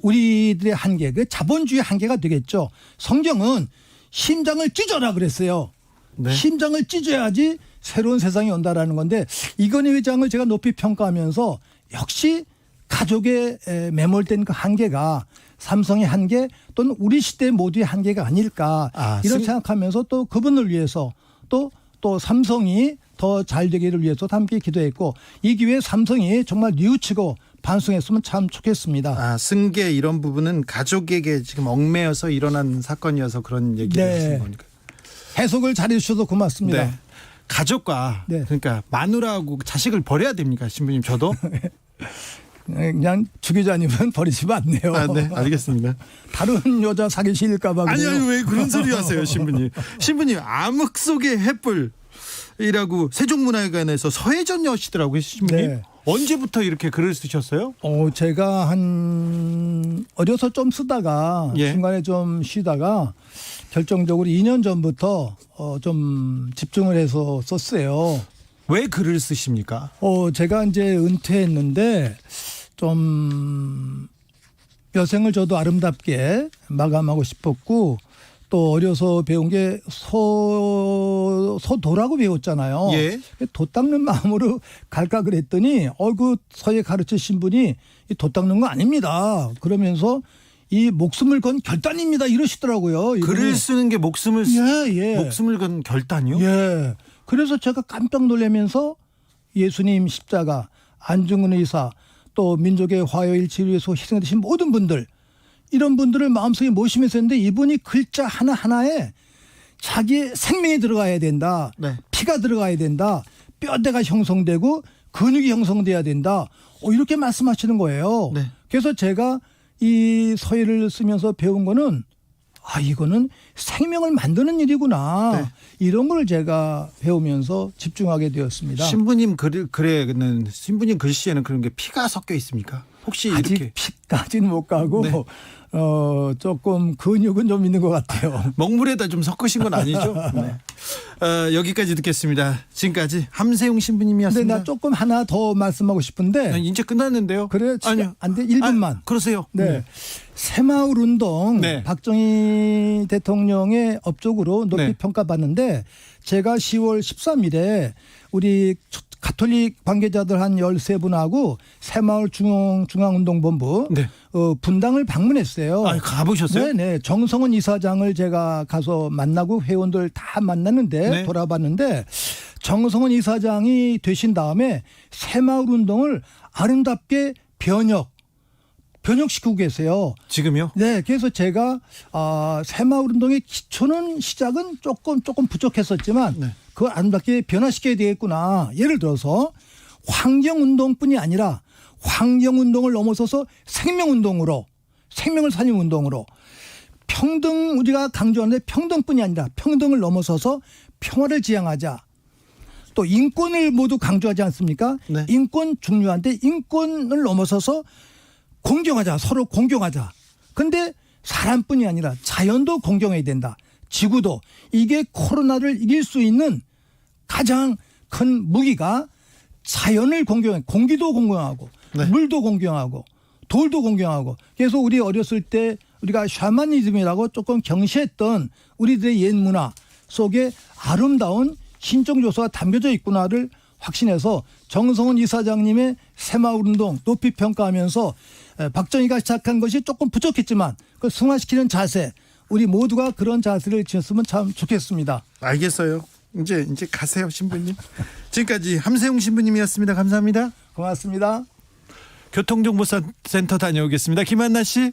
우리들의 한계, 그 자본주의 한계가 되겠죠. 성경은 심장을 찢어라 그랬어요. 네. 심장을 찢어야지 새로운 세상이 온다라는 건데, 이건희 회장을 제가 높이 평가하면서 역시 가족에 매몰된 그 한계가 삼성의 한계 또는 우리 시대 모두의 한계가 아닐까, 이런 생각하면서 또 그분을 위해서 또 삼성이 더 잘 되기를 위해서 함께 기도했고, 이 기회에 삼성이 정말 뉘우치고 반성했으면 참 좋겠습니다. 승계 이런 부분은 가족에게 지금 얽매여서 일어난 사건이어서 그런 얘기를 하시는 거니까. 해석을 잘해 주셔서 고맙습니다. 네. 가족과 네. 그러니까 마누라하고 자식을 버려야 됩니까, 신부님? 저도. 그냥 주기자님은 버리시면 안 돼요. 네, 알겠습니다. 다른 여자 사귀실까 봐. 아니 왜 그런 소리 하세요, 신부님? 신부님, 암흑 속의 횃불이라고 세종문화회관에서 서혜전 여시더라고요, 신부님. 네. 언제부터 이렇게 글을 쓰셨어요? 제가 어려서 좀 쓰다가 중간에 좀 쉬다가 결정적으로 2년 전부터 좀 집중을 해서 썼어요. 왜 글을 쓰십니까? 제가 이제 은퇴했는데 좀 여생을 저도 아름답게 마감하고 싶었고, 또 어려서 배운 게 소도라고 배웠잖아요. 예. 도 닦는 마음으로 갈까 그랬더니 그 서예 가르치신 분이 이 도 닦는 거 아닙니다. 그러면서 이 목숨을 건 결단입니다 이러시더라고요. 이분이. 글을 쓰는 게 목숨을 건 결단이요? 예. 그래서 제가 깜짝 놀라면서 예수님 십자가, 안중근 의사, 또 민족의 화요일치를 위해서 희생되신 모든 분들, 이런 분들을 마음속에 모시면서 했는데, 이분이 글자 하나하나에 자기의 생명이 들어가야 된다. 네. 피가 들어가야 된다. 뼈대가 형성되고 근육이 형성돼야 된다. 이렇게 말씀하시는 거예요. 네. 그래서 제가 이 서예를 쓰면서 배운 거는 이거는 생명을 만드는 일이구나. 네. 이런 걸 제가 배우면서 집중하게 되었습니다. 신부님 신부님 글씨에는 그런 게 피가 섞여 있습니까? 혹시 아직 이렇게 피까지는 못 가고 네. 조금 근육은 좀 있는 것 같아요. 먹물에다 좀 섞으신 건 아니죠? 네. 여기까지 듣겠습니다. 지금까지 함세웅 근데 신부님이었습니다. 나 조금 하나 더 말씀하고 싶은데. 이제 끝났는데요. 그래, 아니요. 안 돼. 1분만. 그러세요. 네. 새마을 운동, 네. 박정희 대통령의 업적으로 높이 네. 평가받는데, 제가 10월 13일에 우리 가톨릭 관계자들 한 13분하고 새마을 중앙운동본부 네. 분당을 방문했어요. 가보셨어요? 네네. 정성원 이사장을 제가 가서 만나고 회원들 다 만났는데, 네. 돌아봤는데, 정성원 이사장이 되신 다음에 새마을 운동을 아름답게 변혁시키고 계세요. 지금요? 네, 그래서 제가 새마을 운동의 기초는 시작은 조금 부족했었지만 네. 그걸 아름답게 변화시켜야 되겠구나. 예를 들어서 환경운동뿐이 아니라 환경운동을 넘어서서 생명운동으로, 생명을 살리는 운동으로, 우리가 강조하는데 평등뿐이 아니라 평등을 넘어서서 평화를 지향하자. 또 인권을 모두 강조하지 않습니까? 네. 인권 중요한데 인권을 넘어서서 공경하자. 서로 공경하자. 근데 사람뿐이 아니라 자연도 공경해야 된다. 지구도. 이게 코로나를 이길 수 있는 가장 큰 무기가 자연을 공경해. 공기도 공경하고 네. 물도 공경하고 돌도 공경하고. 그래서 우리 어렸을 때 우리가 샤머니즘이라고 조금 경시했던 우리들의 옛 문화 속에 아름다운 신적 요소가 담겨져 있구나를 확신해서 정성원 이사장님의 새마을 운동 높이 평가하면서 박정희가 시작한 것이 조금 부족했지만 그걸 승화시키는 자세, 우리 모두가 그런 자세를 지었으면 참 좋겠습니다. 알겠어요. 이제 가세요, 신부님. 지금까지 함세웅 신부님이었습니다. 감사합니다. 고맙습니다. 교통정보센터 다녀오겠습니다. 김한나 씨.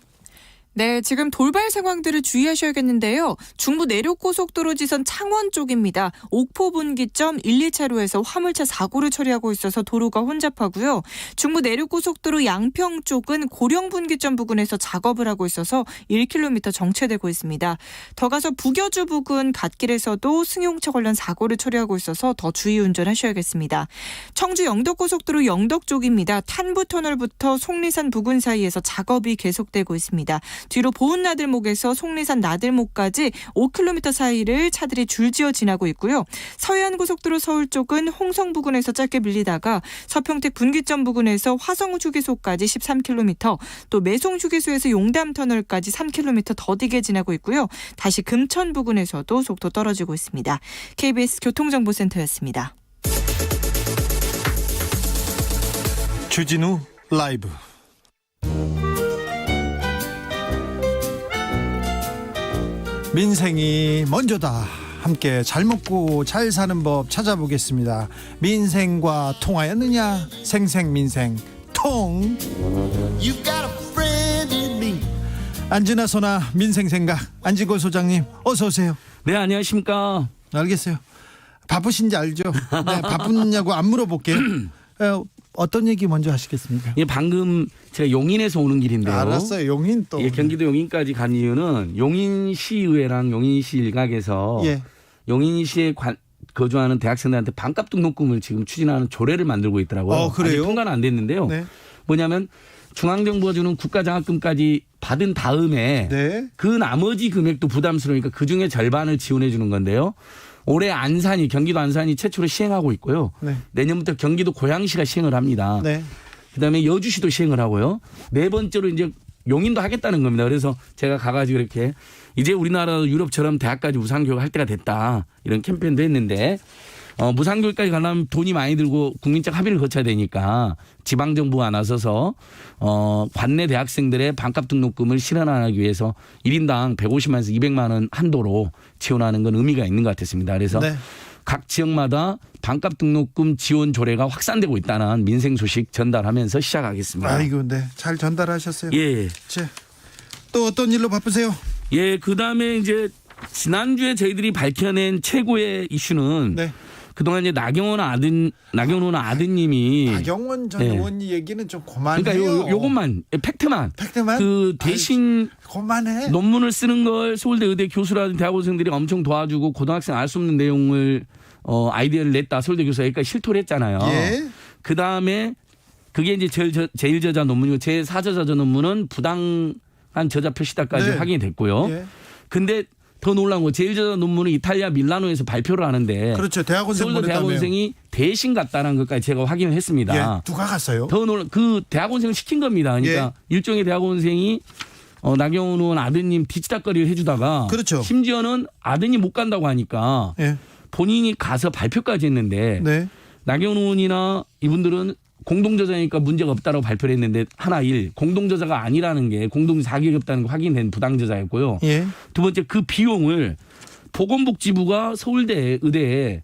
네, 지금 돌발 상황들을 주의하셔야겠는데요. 중부 내륙고속도로 지선 창원 쪽입니다. 옥포 분기점 1, 2차로에서 화물차 사고를 처리하고 있어서 도로가 혼잡하고요. 중부 내륙고속도로 양평 쪽은 고령 분기점 부근에서 작업을 하고 있어서 1km 정체되고 있습니다. 더 가서 북여주 부근 갓길에서도 승용차 관련 사고를 처리하고 있어서 더 주의 운전하셔야겠습니다. 청주 영덕고속도로 영덕 쪽입니다. 탄부터널부터 속리산 부근 사이에서 작업이 계속되고 있습니다. 뒤로 보은나들목에서 속리산 나들목까지 5km 사이를 차들이 줄지어 지나고 있고요. 서해안고속도로 서울 쪽은 홍성 부근에서 짧게 밀리다가 서평택 분기점 부근에서 화성 휴게소까지 13km, 또 매송 휴게소에서 용담 터널까지 3km 더디게 지나고 있고요. 다시 금천 부근에서도 속도 떨어지고 있습니다. KBS 교통정보센터였습니다. 주진우 라이브. 민생이 먼저다. 함께 잘 먹고 잘 사는 법 찾아보겠습니다. 민생과 통하였느냐? 생생민생 통. 안진아 소나 민생생각 안지골 소장님 어서 오세요. 네, 안녕하십니까. 알겠어요. 바쁘신지 알죠? 네, 바쁘냐고 안 물어볼게요. 어떤 얘기 먼저 하시겠습니까? 예, 방금 제가 용인에서 오는 길인데요. 알았어요. 용인 또. 예, 경기도 용인까지 간 이유는 용인시의회랑 용인시 일각에서 예. 용인시에 거주하는 대학생들한테 반값 등록금을 지금 추진하는 조례를 만들고 있더라고요. 그래요? 아직 통과는 안 됐는데요. 네. 뭐냐면 중앙정부가 주는 국가장학금까지 받은 다음에 네. 그 나머지 금액도 부담스러우니까 그중에 절반을 지원해 주는 건데요. 올해 안산이 경기도 안산이 최초로 시행하고 있고요. 네. 내년부터 경기도 고양시가 시행을 합니다. 네. 그다음에 여주시도 시행을 하고요. 네 번째로 이제 용인도 하겠다는 겁니다. 그래서 제가 가가지고 이렇게 이제 우리나라 유럽처럼 대학까지 무상교육 할 때가 됐다 이런 캠페인도 했는데 무상교육까지 가려면 돈이 많이 들고 국민적 합의를 거쳐야 되니까 지방정부가 나서서 관내 대학생들의 반값 등록금을 실현하기 위해서 1인당 150만에서 200만 원 한도로 지원하는 건 의미가 있는 것 같았습니다. 그래서 네. 각 지역마다 반값 등록금 지원 조례가 확산되고 있다는 민생 소식 전달하면서 시작하겠습니다. 아이고, 네. 잘 전달하셨어요. 예. 자, 또 어떤 일로 바쁘세요? 예, 그다음에 이제 지난주에 저희들이 밝혀낸 최고의 이슈는 네. 그동안 이제 나경원 아드님이 박영원 전 네. 의원 얘기는 좀 그만해요. 그러니까 요것만 팩트만 팩트만 그 대신 그만해. 논문을 쓰는 걸 서울대 의대 교수라든 대학원생들이 엄청 도와주고 고등학생 알 수 없는 내용을 아이디어를 냈다. 서울대 교수가 여기까지 실토를 했잖아요. 예. 그다음에 그게 이제 제일 저자 논문이고 제4저자 논문은 부당한 저자 표시다까지 네. 확인이 됐고요. 예. 근데 더 놀라운 건 제일 저자 논문은 이탈리아 밀라노에서 발표를 하는데 그렇죠. 대학원생 서울대 보냈다며요. 대학원생이 대신 갔다는 것까지 제가 확인을 했습니다. 예. 누가 갔어요? 더 놀라 그 대학원생을 시킨 겁니다. 그러니까 일종의 대학원생이 나경원 의원 아드님 뒤치다거리를 해주다가 그렇죠. 심지어는 아드님 못 간다고 하니까 예. 본인이 가서 발표까지 했는데 네. 나경원 의원이나 이분들은 공동저자니까 문제가 없다고 발표를 했는데 하나 공동저자가 아니라는 게 공동저자 자격이 없다는 게 확인된 부당저자였고요. 예. 두 번째 그 비용을 보건복지부가 서울대 의대에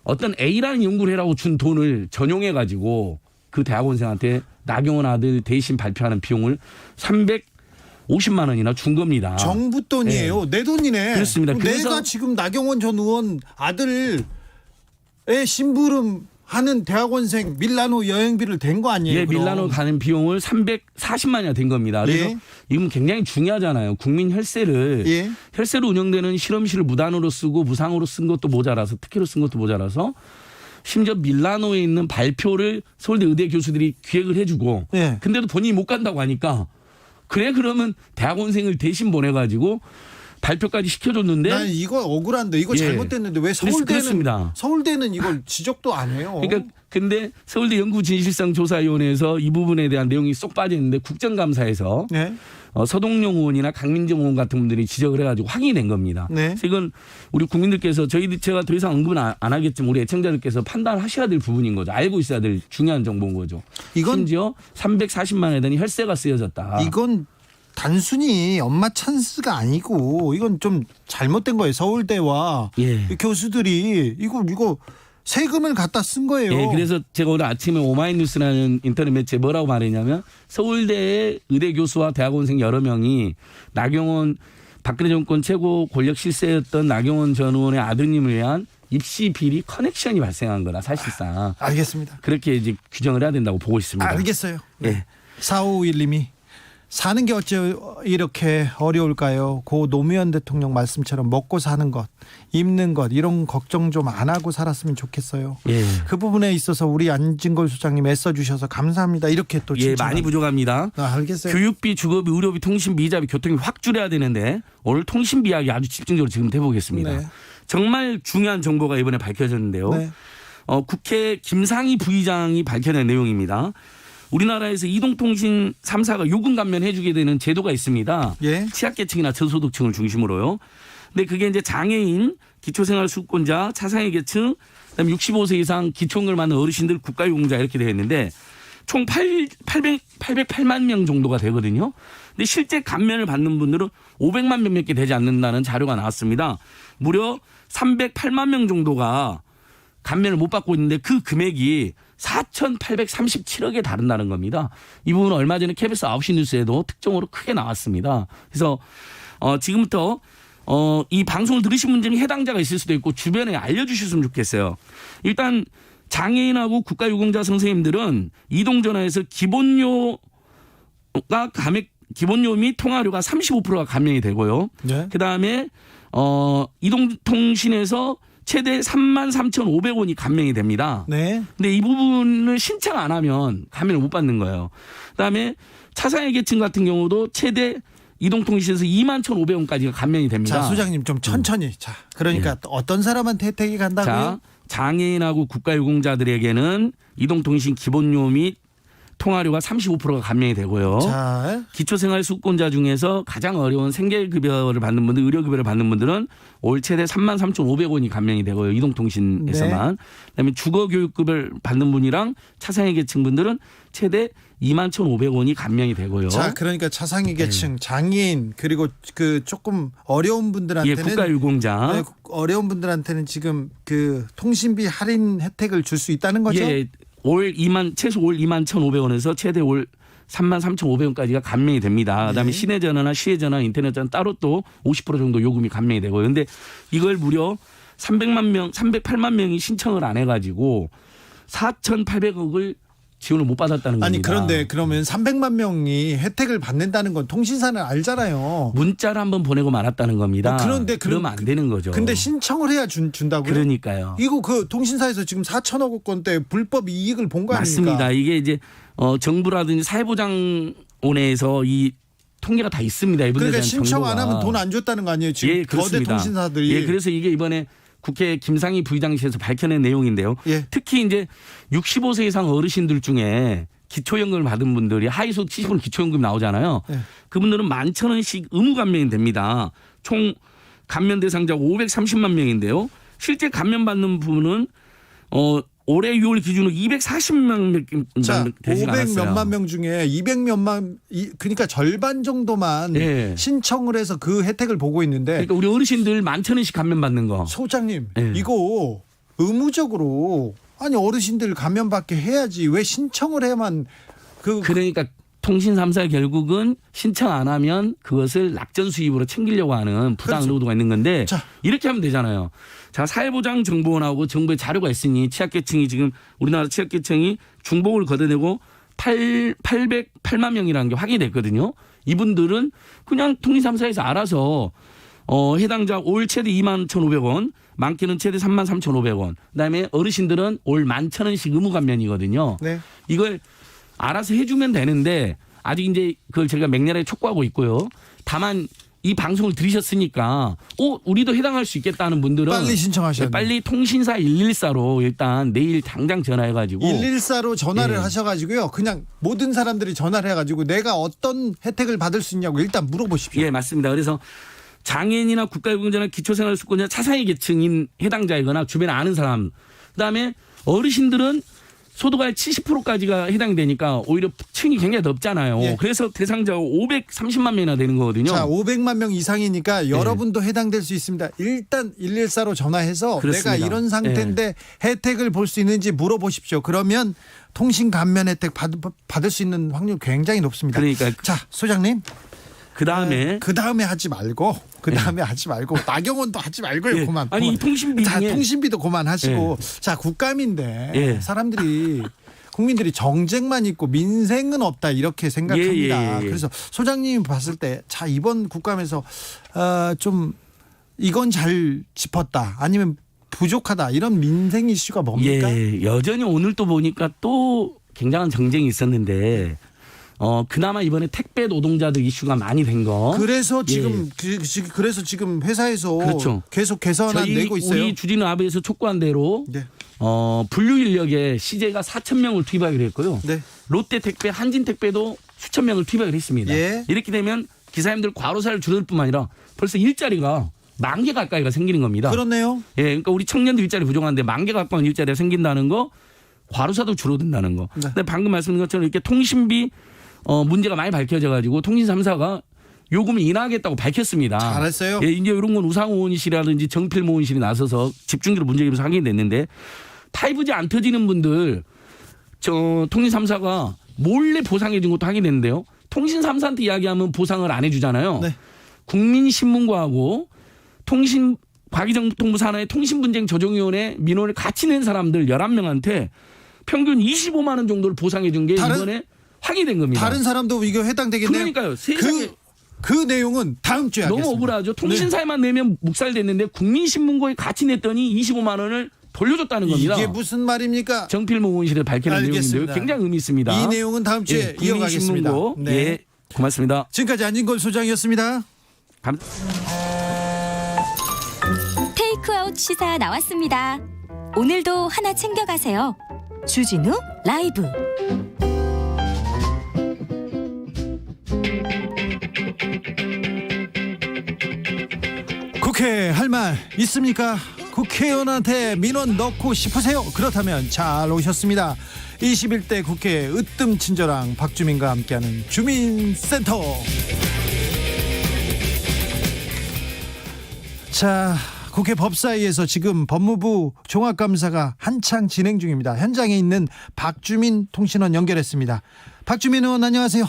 어떤 A라는 연구를 해라고 준 돈을 전용해 가지고 그 대학원생한테 나경원 아들 대신 발표하는 비용을 350만 원이나 준 겁니다. 정부 돈이에요. 내 돈이네. 그렇습니다. 그럼 그래서 내가 지금 나경원 전 의원 아들의 심부름 하는 대학원생 밀라노 여행비를 댄 거 아니에요? 예, 그럼? 밀라노 가는 비용을 340만이나 된 겁니다. 그래서 예. 이건 굉장히 중요하잖아요. 국민 혈세를 예. 혈세로 운영되는 실험실을 무단으로 쓰고 무상으로 쓴 것도 모자라서 특혜로 쓴 것도 모자라서 심지어 밀라노에 있는 발표를 서울대 의대 교수들이 기획을 해주고 예. 근데도 본인이 못 간다고 하니까 그래 그러면 대학원생을 대신 보내가지고 발표까지 시켜줬는데 난 이거 억울한데 이거 예. 잘못됐는데 왜 그렇습니다. 서울대는 이걸 지적도 안 해요. 그러니까 근데 서울대 연구진실성조사위원회에서 이 부분에 대한 내용이 쏙 빠져 있는데 국정감사에서 네. 서동용 의원이나 강민정 의원 같은 분들이 지적을 해가지고 확인이 된 겁니다. 네. 그래서 이건 우리 국민들께서 제가 더 이상 언급은 안 하겠지만 우리 애청자들께서 판단하셔야 될 부분인 거죠. 알고 있어야 될 중요한 정보인 거죠. 이건 심지어 340만 원에 대한 혈세가 쓰여졌다. 이건 단순히 엄마 찬스가 아니고 이건 좀 잘못된 거예요. 서울대와 예. 이 교수들이 이거 세금을 갖다 쓴 거예요. 예, 그래서 제가 오늘 아침에 오마이뉴스라는 인터넷 매체에 뭐라고 말했냐면 서울대의 의대 교수와 대학원생 여러 명이 나경원 박근혜 정권 최고 권력 실세였던 나경원 전 의원의 아드님을 위한 입시 비리 커넥션이 발생한 거라 사실상 알겠습니다. 그렇게 이제 규정을 해야 된다고 보고 있습니다. 알겠어요. 예. 4551님이 사는 게 어째 이렇게 어려울까요? 고 노무현 대통령 말씀처럼 먹고 사는 것, 입는 것 이런 걱정 좀 안 하고 살았으면 좋겠어요. 예. 그 부분에 있어서 우리 안진걸 소장님 애써주셔서 감사합니다. 이렇게 또 예, 많이 부족합니다. 알겠어요. 교육비, 주거비, 의료비, 통신비, 이자비, 교통비 확 줄여야 되는데 오늘 통신비 이야기 아주 집중적으로 지금 해보겠습니다. 네. 정말 중요한 정보가 이번에 밝혀졌는데요. 네. 국회 김상희 부의장이 밝혀낸 내용입니다. 우리나라에서 이동통신 3사가 요금 감면해주게 되는 제도가 있습니다. 예. 취약계층이나 저소득층을 중심으로요. 근데 그게 이제 장애인, 기초생활수급권자, 차상위 계층, 그다음에 65세 이상 기초연금을 받는 어르신들, 국가유공자 이렇게 되어 있는데 총 808만 명 정도가 되거든요. 근데 실제 감면을 받는 분들은 500만 명밖에 되지 않는다는 자료가 나왔습니다. 무려 308만 명 정도가 감면을 못 받고 있는데 그 금액이 4,837억에 다른다는 겁니다. 이 부분은 얼마 전에 KBS 9시 뉴스에도 특종으로 크게 나왔습니다. 그래서 지금부터 이 방송을 들으신 분 중에 해당자가 있을 수도 있고 주변에 알려주셨으면 좋겠어요. 일단 장애인하고 국가유공자 선생님들은 이동전화에서 기본료 및 통화료가 35%가 감면이 되고요. 네. 그다음에 이동통신에서 최대 33,500원이 감면이 됩니다. 네. 근데 이 부분을 신청 안 하면 감면을 못 받는 거예요. 그다음에 차상위 계층 같은 경우도 최대 이동통신에서 21,500원까지가 감면이 됩니다. 자, 소장님 좀 천천히. 자, 그러니까 어떤 사람한테 혜택이 간다고요? 자, 장애인하고 국가유공자들에게는 이동통신 기본료 및 통화료가 35%가 감면이 되고요. 자, 기초생활수급권자 중에서 가장 어려운 생계급여를 받는 분들, 의료급여를 받는 분들은 올 최대 33,500원이 감면이 되고요. 이동통신에서만. 네. 그다음에 주거교육급여를 받는 분이랑 차상위 계층 분들은 최대 21,500원이 감면이 되고요. 자, 그러니까 차상위 계층, 장애인 그리고 그 조금 어려운 분들한테는 예, 국가유공자. 네, 어려운 분들한테는 지금 그 통신비 할인 혜택을 줄 수 있다는 거죠? 예, 최소 올 21,500원에서 최대 올 33,500원까지가 감면이 됩니다. 그다음에 예. 시내전화나 시외전화, 인터넷전화 따로 또 50% 정도 요금이 감면이 되고요. 그런데 이걸 무려 308만 명이 신청을 안 해가지고 4,800억을 지원을 못 받았다는 겁니다. 아니 그런데 그러면 300만 명이 혜택을 받는다는 건 통신사는 알잖아요. 문자를 한번 보내고 말았다는 겁니다. 그런데 그러면 안 되는 거죠. 근데 신청을 해야 준다고요? 그러니까요. 이거 그 통신사에서 지금 4천억 원대 불법 이익을 본 거 아닙니까? 맞습니다. 이게 이제 정부라든지 사회보장원에서 이 통계가 다 있습니다. 이분들에 그러니까 대한 신청 정보가. 안 하면 돈 안 줬다는 거 아니에요? 지금 예, 거대 그렇습니다. 통신사들이. 예, 그래서 이게 이번에 국회 김상희 부의장실에서 밝혀낸 내용인데요. 예. 특히 이제 65세 이상 어르신들 중에 기초연금을 받은 분들이 하위소득 70% 기초연금 나오잖아요. 예. 그분들은 11,000원씩 의무 감면이 됩니다. 총 감면 대상자가 530만 명인데요. 실제 감면받는 분은 올해 6월 기준으로 240명 자, 되지 500 않았어요. 몇만 명 중에 200 몇만 그러니까 절반 정도만 예. 신청을 해서 그 혜택을 보고 있는데 그러니까 우리 어르신들 11,000원씩 감면받는 거. 소장님 예. 이거 의무적으로 아니 어르신들 감면받게 해야지 왜 신청을 해야만 그러니까 통신 3사 결국은 신청 안 하면 그것을 낙전 수입으로 챙기려고 하는 부당 그렇죠. 의도가 있는 건데 자. 이렇게 하면 되잖아요. 자, 사회보장정보원하고 정부의 자료가 있으니 취약계층이 지금 우리나라 취약계층이 중복을 걷어내고 808만 명이라는 게 확인이 됐거든요. 이분들은 그냥 통신 3사에서 알아서 해당자 올 최대 21,500원, 많게는 최대 33,500원. 그다음에 어르신들은 올 11,000원씩 의무 감면이거든요. 네. 이걸 알아서 해주면 되는데 아직 이제 그걸 제가 맹렬하게 촉구하고 있고요. 다만 이 방송을 들으셨으니까 우리도 해당할 수 있겠다는 분들은 빨리 신청하셔야 돼요. 빨리 통신사 114로 일단 내일 당장 전화해가지고 114로 전화를 예. 하셔가지고요. 그냥 모든 사람들이 전화를 해가지고 내가 어떤 혜택을 받을 수 있냐고 일단 물어보십시오. 예, 맞습니다. 그래서 장애인이나 국가유공자나 기초생활수급권자 차상위 계층인 해당자이거나 주변에 아는 사람, 그다음에 어르신들은 소득의 70%까지가 해당이 되니까 오히려 층이 굉장히 넓잖아요. 예. 그래서 대상자가 530만 명이나 되는 거거든요. 자, 500만 명 이상이니까 여러분도 해당될 수 있습니다. 일단 114로 전화해서 그렇습니다. 내가 이런 상태인데 혜택을 볼 수 있는지 물어보십시오. 그러면 통신 감면 혜택 받을 수 있는 확률 굉장히 높습니다. 그러니까 자, 소장님. 그다음에 그 다음에 하지 말고 나경원도 하지 말고요. 예. 그만. 아니, 이 통신비 자, 중에 통신비도 그만하시고 자, 국감인데 예. 사람들이 국민들이 정쟁만 있고 민생은 없다 이렇게 생각합니다. 예. 그래서 소장님이 봤을 때 자 이번 국감에서 좀 이건 잘 짚었다 아니면 부족하다 이런 민생 이슈가 뭡니까? 예, 여전히 오늘 또 보니까 또 굉장한 정쟁이 있었는데 그나마 이번에 택배 노동자들 이슈가 많이 된 거. 그래서 예. 그래서 지금 회사에서 그렇죠. 계속 개선안 내고 있어요. 우리 주진우 아베에서 촉구한 대로 네. 분류 인력에 CJ가 4,000명을 투입하기로 했고요. 네. 롯데 택배, 한진 택배도 수천 명을 투입하기로 했습니다. 예. 이렇게 되면 기사님들 과로사를 줄일 뿐만 아니라 벌써 일자리가 10,000개 가까이가 생기는 겁니다. 그렇네요. 예, 그러니까 우리 청년들 일자리 부족한데 10,000개 가까운 일자리가 생긴다는 거, 과로사도 줄어든다는 거. 네. 근데 방금 말씀드린 것처럼 이렇게 통신비 문제가 많이 밝혀져 가지고 통신 3사가 요금을 인하하겠다고 밝혔습니다. 잘했어요. 예, 이제 이런 건 우상호 의원실이라든지 정필모 의원실이 나서서 집중적으로 문제점에서 확인이 됐는데 5G 안 터지는 분들 통신 3사가 몰래 보상해 준 것도 확인됐는데요. 통신 3사한테 이야기하면 보상을 안 해주잖아요. 네. 국민신문고하고 과기정통부 산하의 통신분쟁 조정위원회 민원을 같이 낸 사람들 11명한테 평균 25만 원 정도를 보상해 준 게 이번에 확인된 겁니다. 다른 사람도 이거 해당되겠네요. 그러니까요. 세상에 그 내용은 다음 주에 너무 하겠습니다. 억울하죠. 통신사에만 내면 묵살됐는데 국민신문고에 같이 냈더니 25만 원을 돌려줬다는 겁니다. 이게 무슨 말입니까? 정필모 의원실에 밝혀낸 알겠습니다. 내용인데요. 굉장히 의미 있습니다. 이 내용은 다음 주에 예, 이어가겠습니다. 국민신문고. 네. 예, 고맙습니다. 지금까지 안진걸 소장이었습니다. 테이크아웃 시사 나왔습니다. 오늘도 하나 챙겨가세요. 주진우 라이브. 국회 할 말 있습니까? 국회의원한테 민원 넣고 싶으세요? 그렇다면 잘 오셨습니다. 21대 국회 으뜸 친절왕 박주민과 함께하는 주민센터. 자, 국회 법사위에서 지금 법무부 종합감사가 한창 진행 중입니다. 현장에 있는 박주민 통신원 연결했습니다. 박주민 의원 안녕하세요.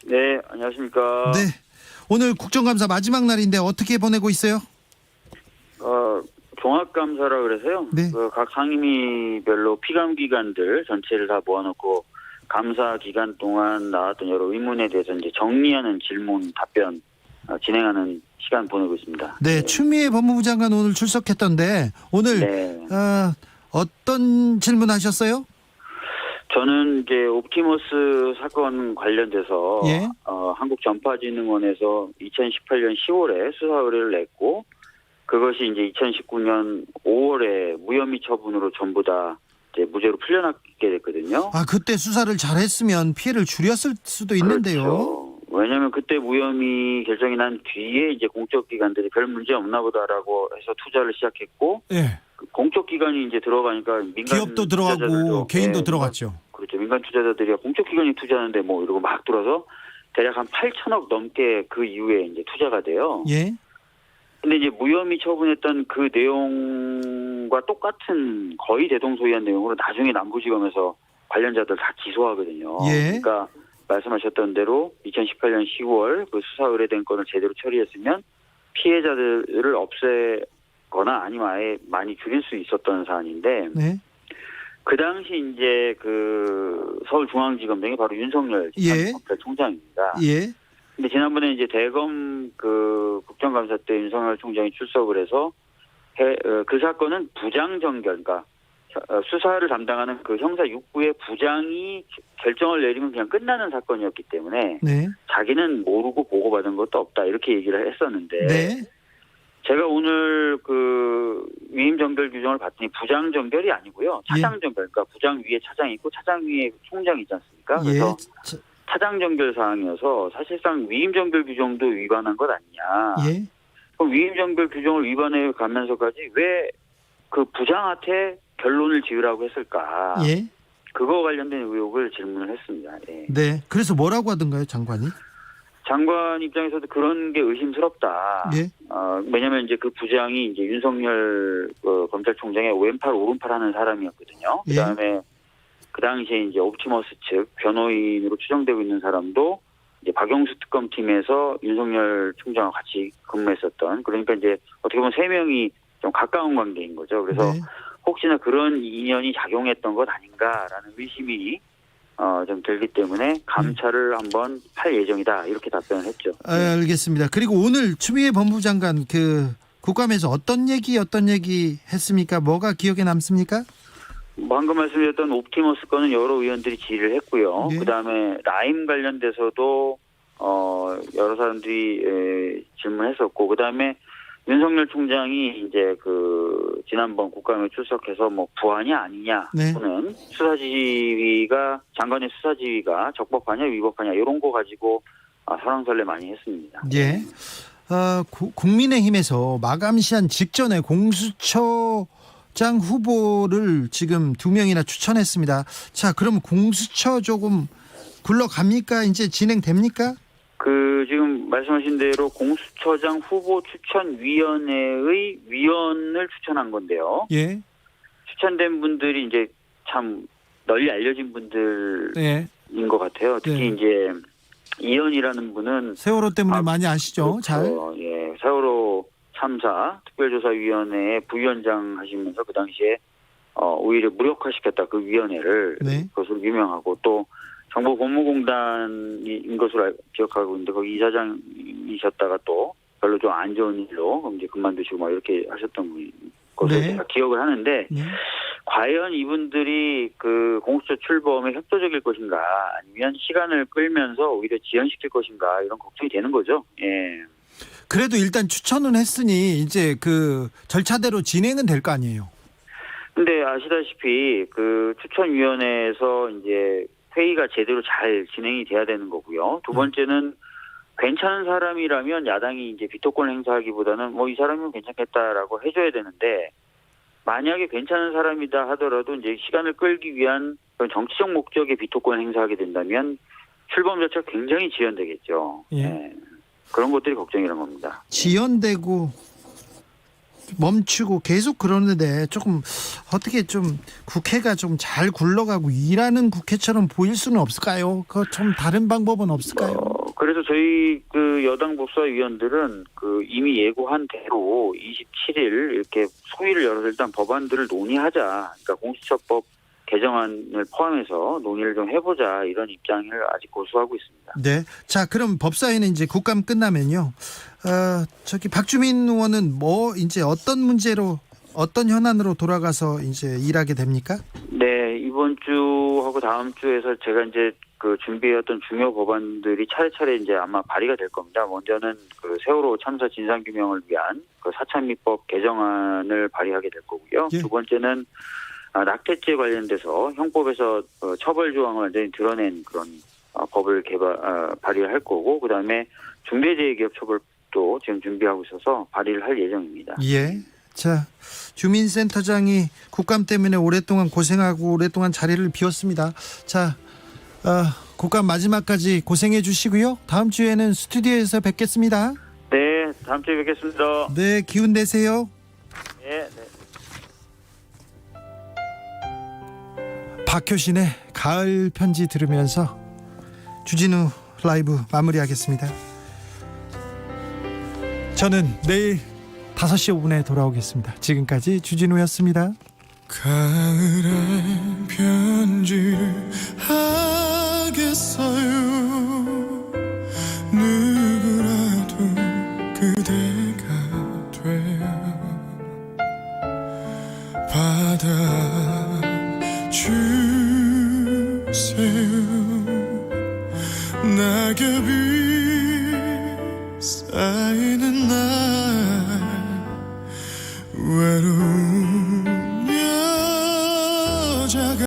네, 안녕하십니까. 네, 오늘 국정감사 마지막 날인데 어떻게 보내고 있어요? 종합감사라 그래서요. 네. 각 상임위별로 피감기관들 전체를 다 모아놓고 감사 기간 동안 나왔던 여러 의문에 대해서 이제 정리하는 질문, 답변 진행하는 시간 보내고 있습니다. 네, 추미애 법무부 장관 오늘 출석했던데 오늘 네. 어떤 질문하셨어요? 저는 이제 옵티머스 사건 관련돼서 예. 한국전파진흥원에서 2018년 10월에 수사 의뢰를 냈고 그것이 이제 2019년 5월에 무혐의 처분으로 전부 다 이제 무죄로 풀려나게 됐거든요. 그때 수사를 잘했으면 피해를 줄였을 수도 있는데요. 그렇죠. 왜냐하면 그때 무혐의 결정이 난 뒤에 이제 공적 기관들이 별 문제 없나 보다라고 해서 투자를 시작했고 예. 공적 기관이 이제 들어가니까 민간 기업도 들어가고 투자자들도, 개인도 네, 들어갔죠. 그렇죠. 민간 투자자들이 공적 기관이 투자하는데 뭐 이러고 막 들어서 대략 한 8천억 넘게 그 이후에 이제 투자가 돼요. 예. 근데 이제 무혐의 처분했던 그 내용과 똑같은 거의 대동소이한 내용으로 나중에 남부지검에서 관련자들 다 기소하거든요. 예. 그러니까 말씀하셨던 대로 2018년 10월 그 수사 의뢰된 건을 제대로 처리했으면 피해자들을 없애거나 아니면 아예 많이 줄일 수 있었던 사안인데 네. 그 당시 이제 그 서울중앙지검장이 바로 윤석열 예. 검찰총장입니다. 예. 근데 지난번에 이제 대검 그 국정감사 때 윤석열 총장이 출석을 해서 그 사건은 부장 전결, 그러니까 수사를 담당하는 그 형사 6부의 부장이 결정을 내리면 그냥 끝나는 사건이었기 때문에 네. 자기는 모르고 보고받은 것도 없다 이렇게 얘기를 했었는데 네. 제가 오늘 그 위임 정결 규정을 봤더니 부장 정결이 아니고요. 차장 정결, 그러니까 부장 위에 차장이 있고 차장 위에 총장이 있지 않습니까? 그래서 예. 차장 정결 사항이어서 사실상 위임 정결 규정도 위반한 것 아니냐. 예. 그럼 위임 정결 규정을 위반해 가면서까지 왜 그 부장한테 결론을 지으라고 했을까? 예. 그거 관련된 의혹을 질문을 했습니다. 예. 네. 그래서 뭐라고 하던가요, 장관이? 장관 입장에서도 그런 게 의심스럽다. 예. 왜냐하면 이제 그 부장이 이제 윤석열 검찰총장의 왼팔 오른팔 하는 사람이었거든요. 예. 그다음에 그 당시에 이제 옵티머스 측 변호인으로 추정되고 있는 사람도 이제 박영수 특검팀에서 윤석열 총장과 같이 근무했었던, 그러니까 이제 어떻게 보면 세 명이 좀 가까운 관계인 거죠. 그래서 네. 혹시나 그런 인연이 작용했던 것 아닌가라는 의심이 좀 들기 때문에 감찰을 한번 할 예정이다 이렇게 답변을 했죠. 알겠습니다. 그리고 오늘 추미애 법무장관 그 국감에서 어떤 얘기 했습니까? 뭐가 기억에 남습니까? 방금 말씀드렸던 옵티머스 건은 여러 의원들이 질의를 했고요. 네. 그다음에 라임 관련돼서도 여러 사람들이 질문했었고, 그다음에 윤석열 총장이 이제 그 지난번 국감에 출석해서 뭐 부안이 아니냐 네. 또는 장관의 수사지휘가 적법하냐 위법하냐 이런 거 가지고 설왕설래 많이 했습니다. 예. 국민의힘에서 마감 시한 직전에 공수처장 후보를 지금 2명이나 추천했습니다. 자, 그럼 공수처 조금 굴러갑니까? 이제 진행됩니까? 지금 말씀하신 대로 공수처장 후보 추천위원회의 위원을 추천한 건데요. 예. 추천된 분들이 이제 참 널리 알려진 분들인 네. 것 같아요. 특히 네. 이제 이현이라는 분은 세월호 때문에 많이 아시죠? 그렇죠. 잘. 예, 세월호 참사 특별조사위원회에 부위원장 하시면서 그 당시에 오히려 무력화시켰다 그 위원회를 네. 그것으로 유명하고 또 정보고무공단인 것으로 기억하고 있는데 거기 이사장이셨다가 또 별로 좀 안 좋은 일로 이제 그만두시고 막 이렇게 하셨던 것으로 네. 제가 기억을 하는데 네. 과연 이분들이 그 공수처 출범에 협조적일 것인가 아니면 시간을 끌면서 오히려 지연시킬 것인가 이런 걱정이 되는 거죠. 예. 그래도 일단 추천은 했으니 이제 그 절차대로 진행은 될 거 아니에요. 근데 아시다시피 그 추천위원회에서 이제 회의가 제대로 잘 진행이 돼야 되는 거고요. 두 번째는 괜찮은 사람이라면 야당이 이제 비토권 행사하기보다는 뭐 이 사람이면 괜찮겠다라고 해줘야 되는데 만약에 괜찮은 사람이다 하더라도 이제 시간을 끌기 위한 그런 정치적 목적의 비토권 행사하게 된다면 출범 자체가 굉장히 지연되겠죠. 예. 네. 그런 것들이 걱정이란 겁니다. 지연되고 멈추고 계속 그러는데 조금 어떻게 좀 국회가 좀 잘 굴러가고 일하는 국회처럼 보일 수는 없을까요? 그 좀 다른 방법은 없을까요? 그래서 저희 그 여당 법사위원들은 그 이미 예고한 대로 27일 이렇게 소위를 열어서 일단 법안들을 논의하자. 그러니까 공수처법 개정안을 포함해서 논의를 좀 해보자 이런 입장을 아직 고수하고 있습니다. 네. 자, 그럼 법사위는 이제 국감 끝나면요. 박주민 의원은 뭐 이제 어떤 문제로 어떤 현안으로 돌아가서 이제 일하게 됩니까? 네, 이번 주하고 다음 주에서 제가 이제 그 준비해왔던 중요 법안들이 차례차례 이제 아마 발의가 될 겁니다. 먼저는 그 세월호 참사 진상규명을 위한 그 사참위법 개정안을 발의하게 될 거고요. 예. 두 번째는 낙태죄 관련돼서 형법에서 처벌 조항을 완전히 드러낸 그런 법을 발의를 할 거고, 그 다음에 중대재해기업처벌도 지금 준비하고 있어서 발의를 할 예정입니다. 예. 자, 주민센터장이 국감 때문에 오랫동안 고생하고 오랫동안 자리를 비웠습니다. 자, 국감 마지막까지 고생해 주시고요. 다음 주에는 스튜디오에서 뵙겠습니다. 네, 다음 주에 뵙겠습니다. 네, 기운 내세요. 네, 네. 박효신의 가을 편지 들으면서 주진우 라이브 마무리하겠습니다. 저는 내일 5시 5분에 돌아오겠습니다. 지금까지 주진우였습니다. 가을에 편지를 하겠어요. 누구라도 그대가 돼요. 받아주세요. 낙엽이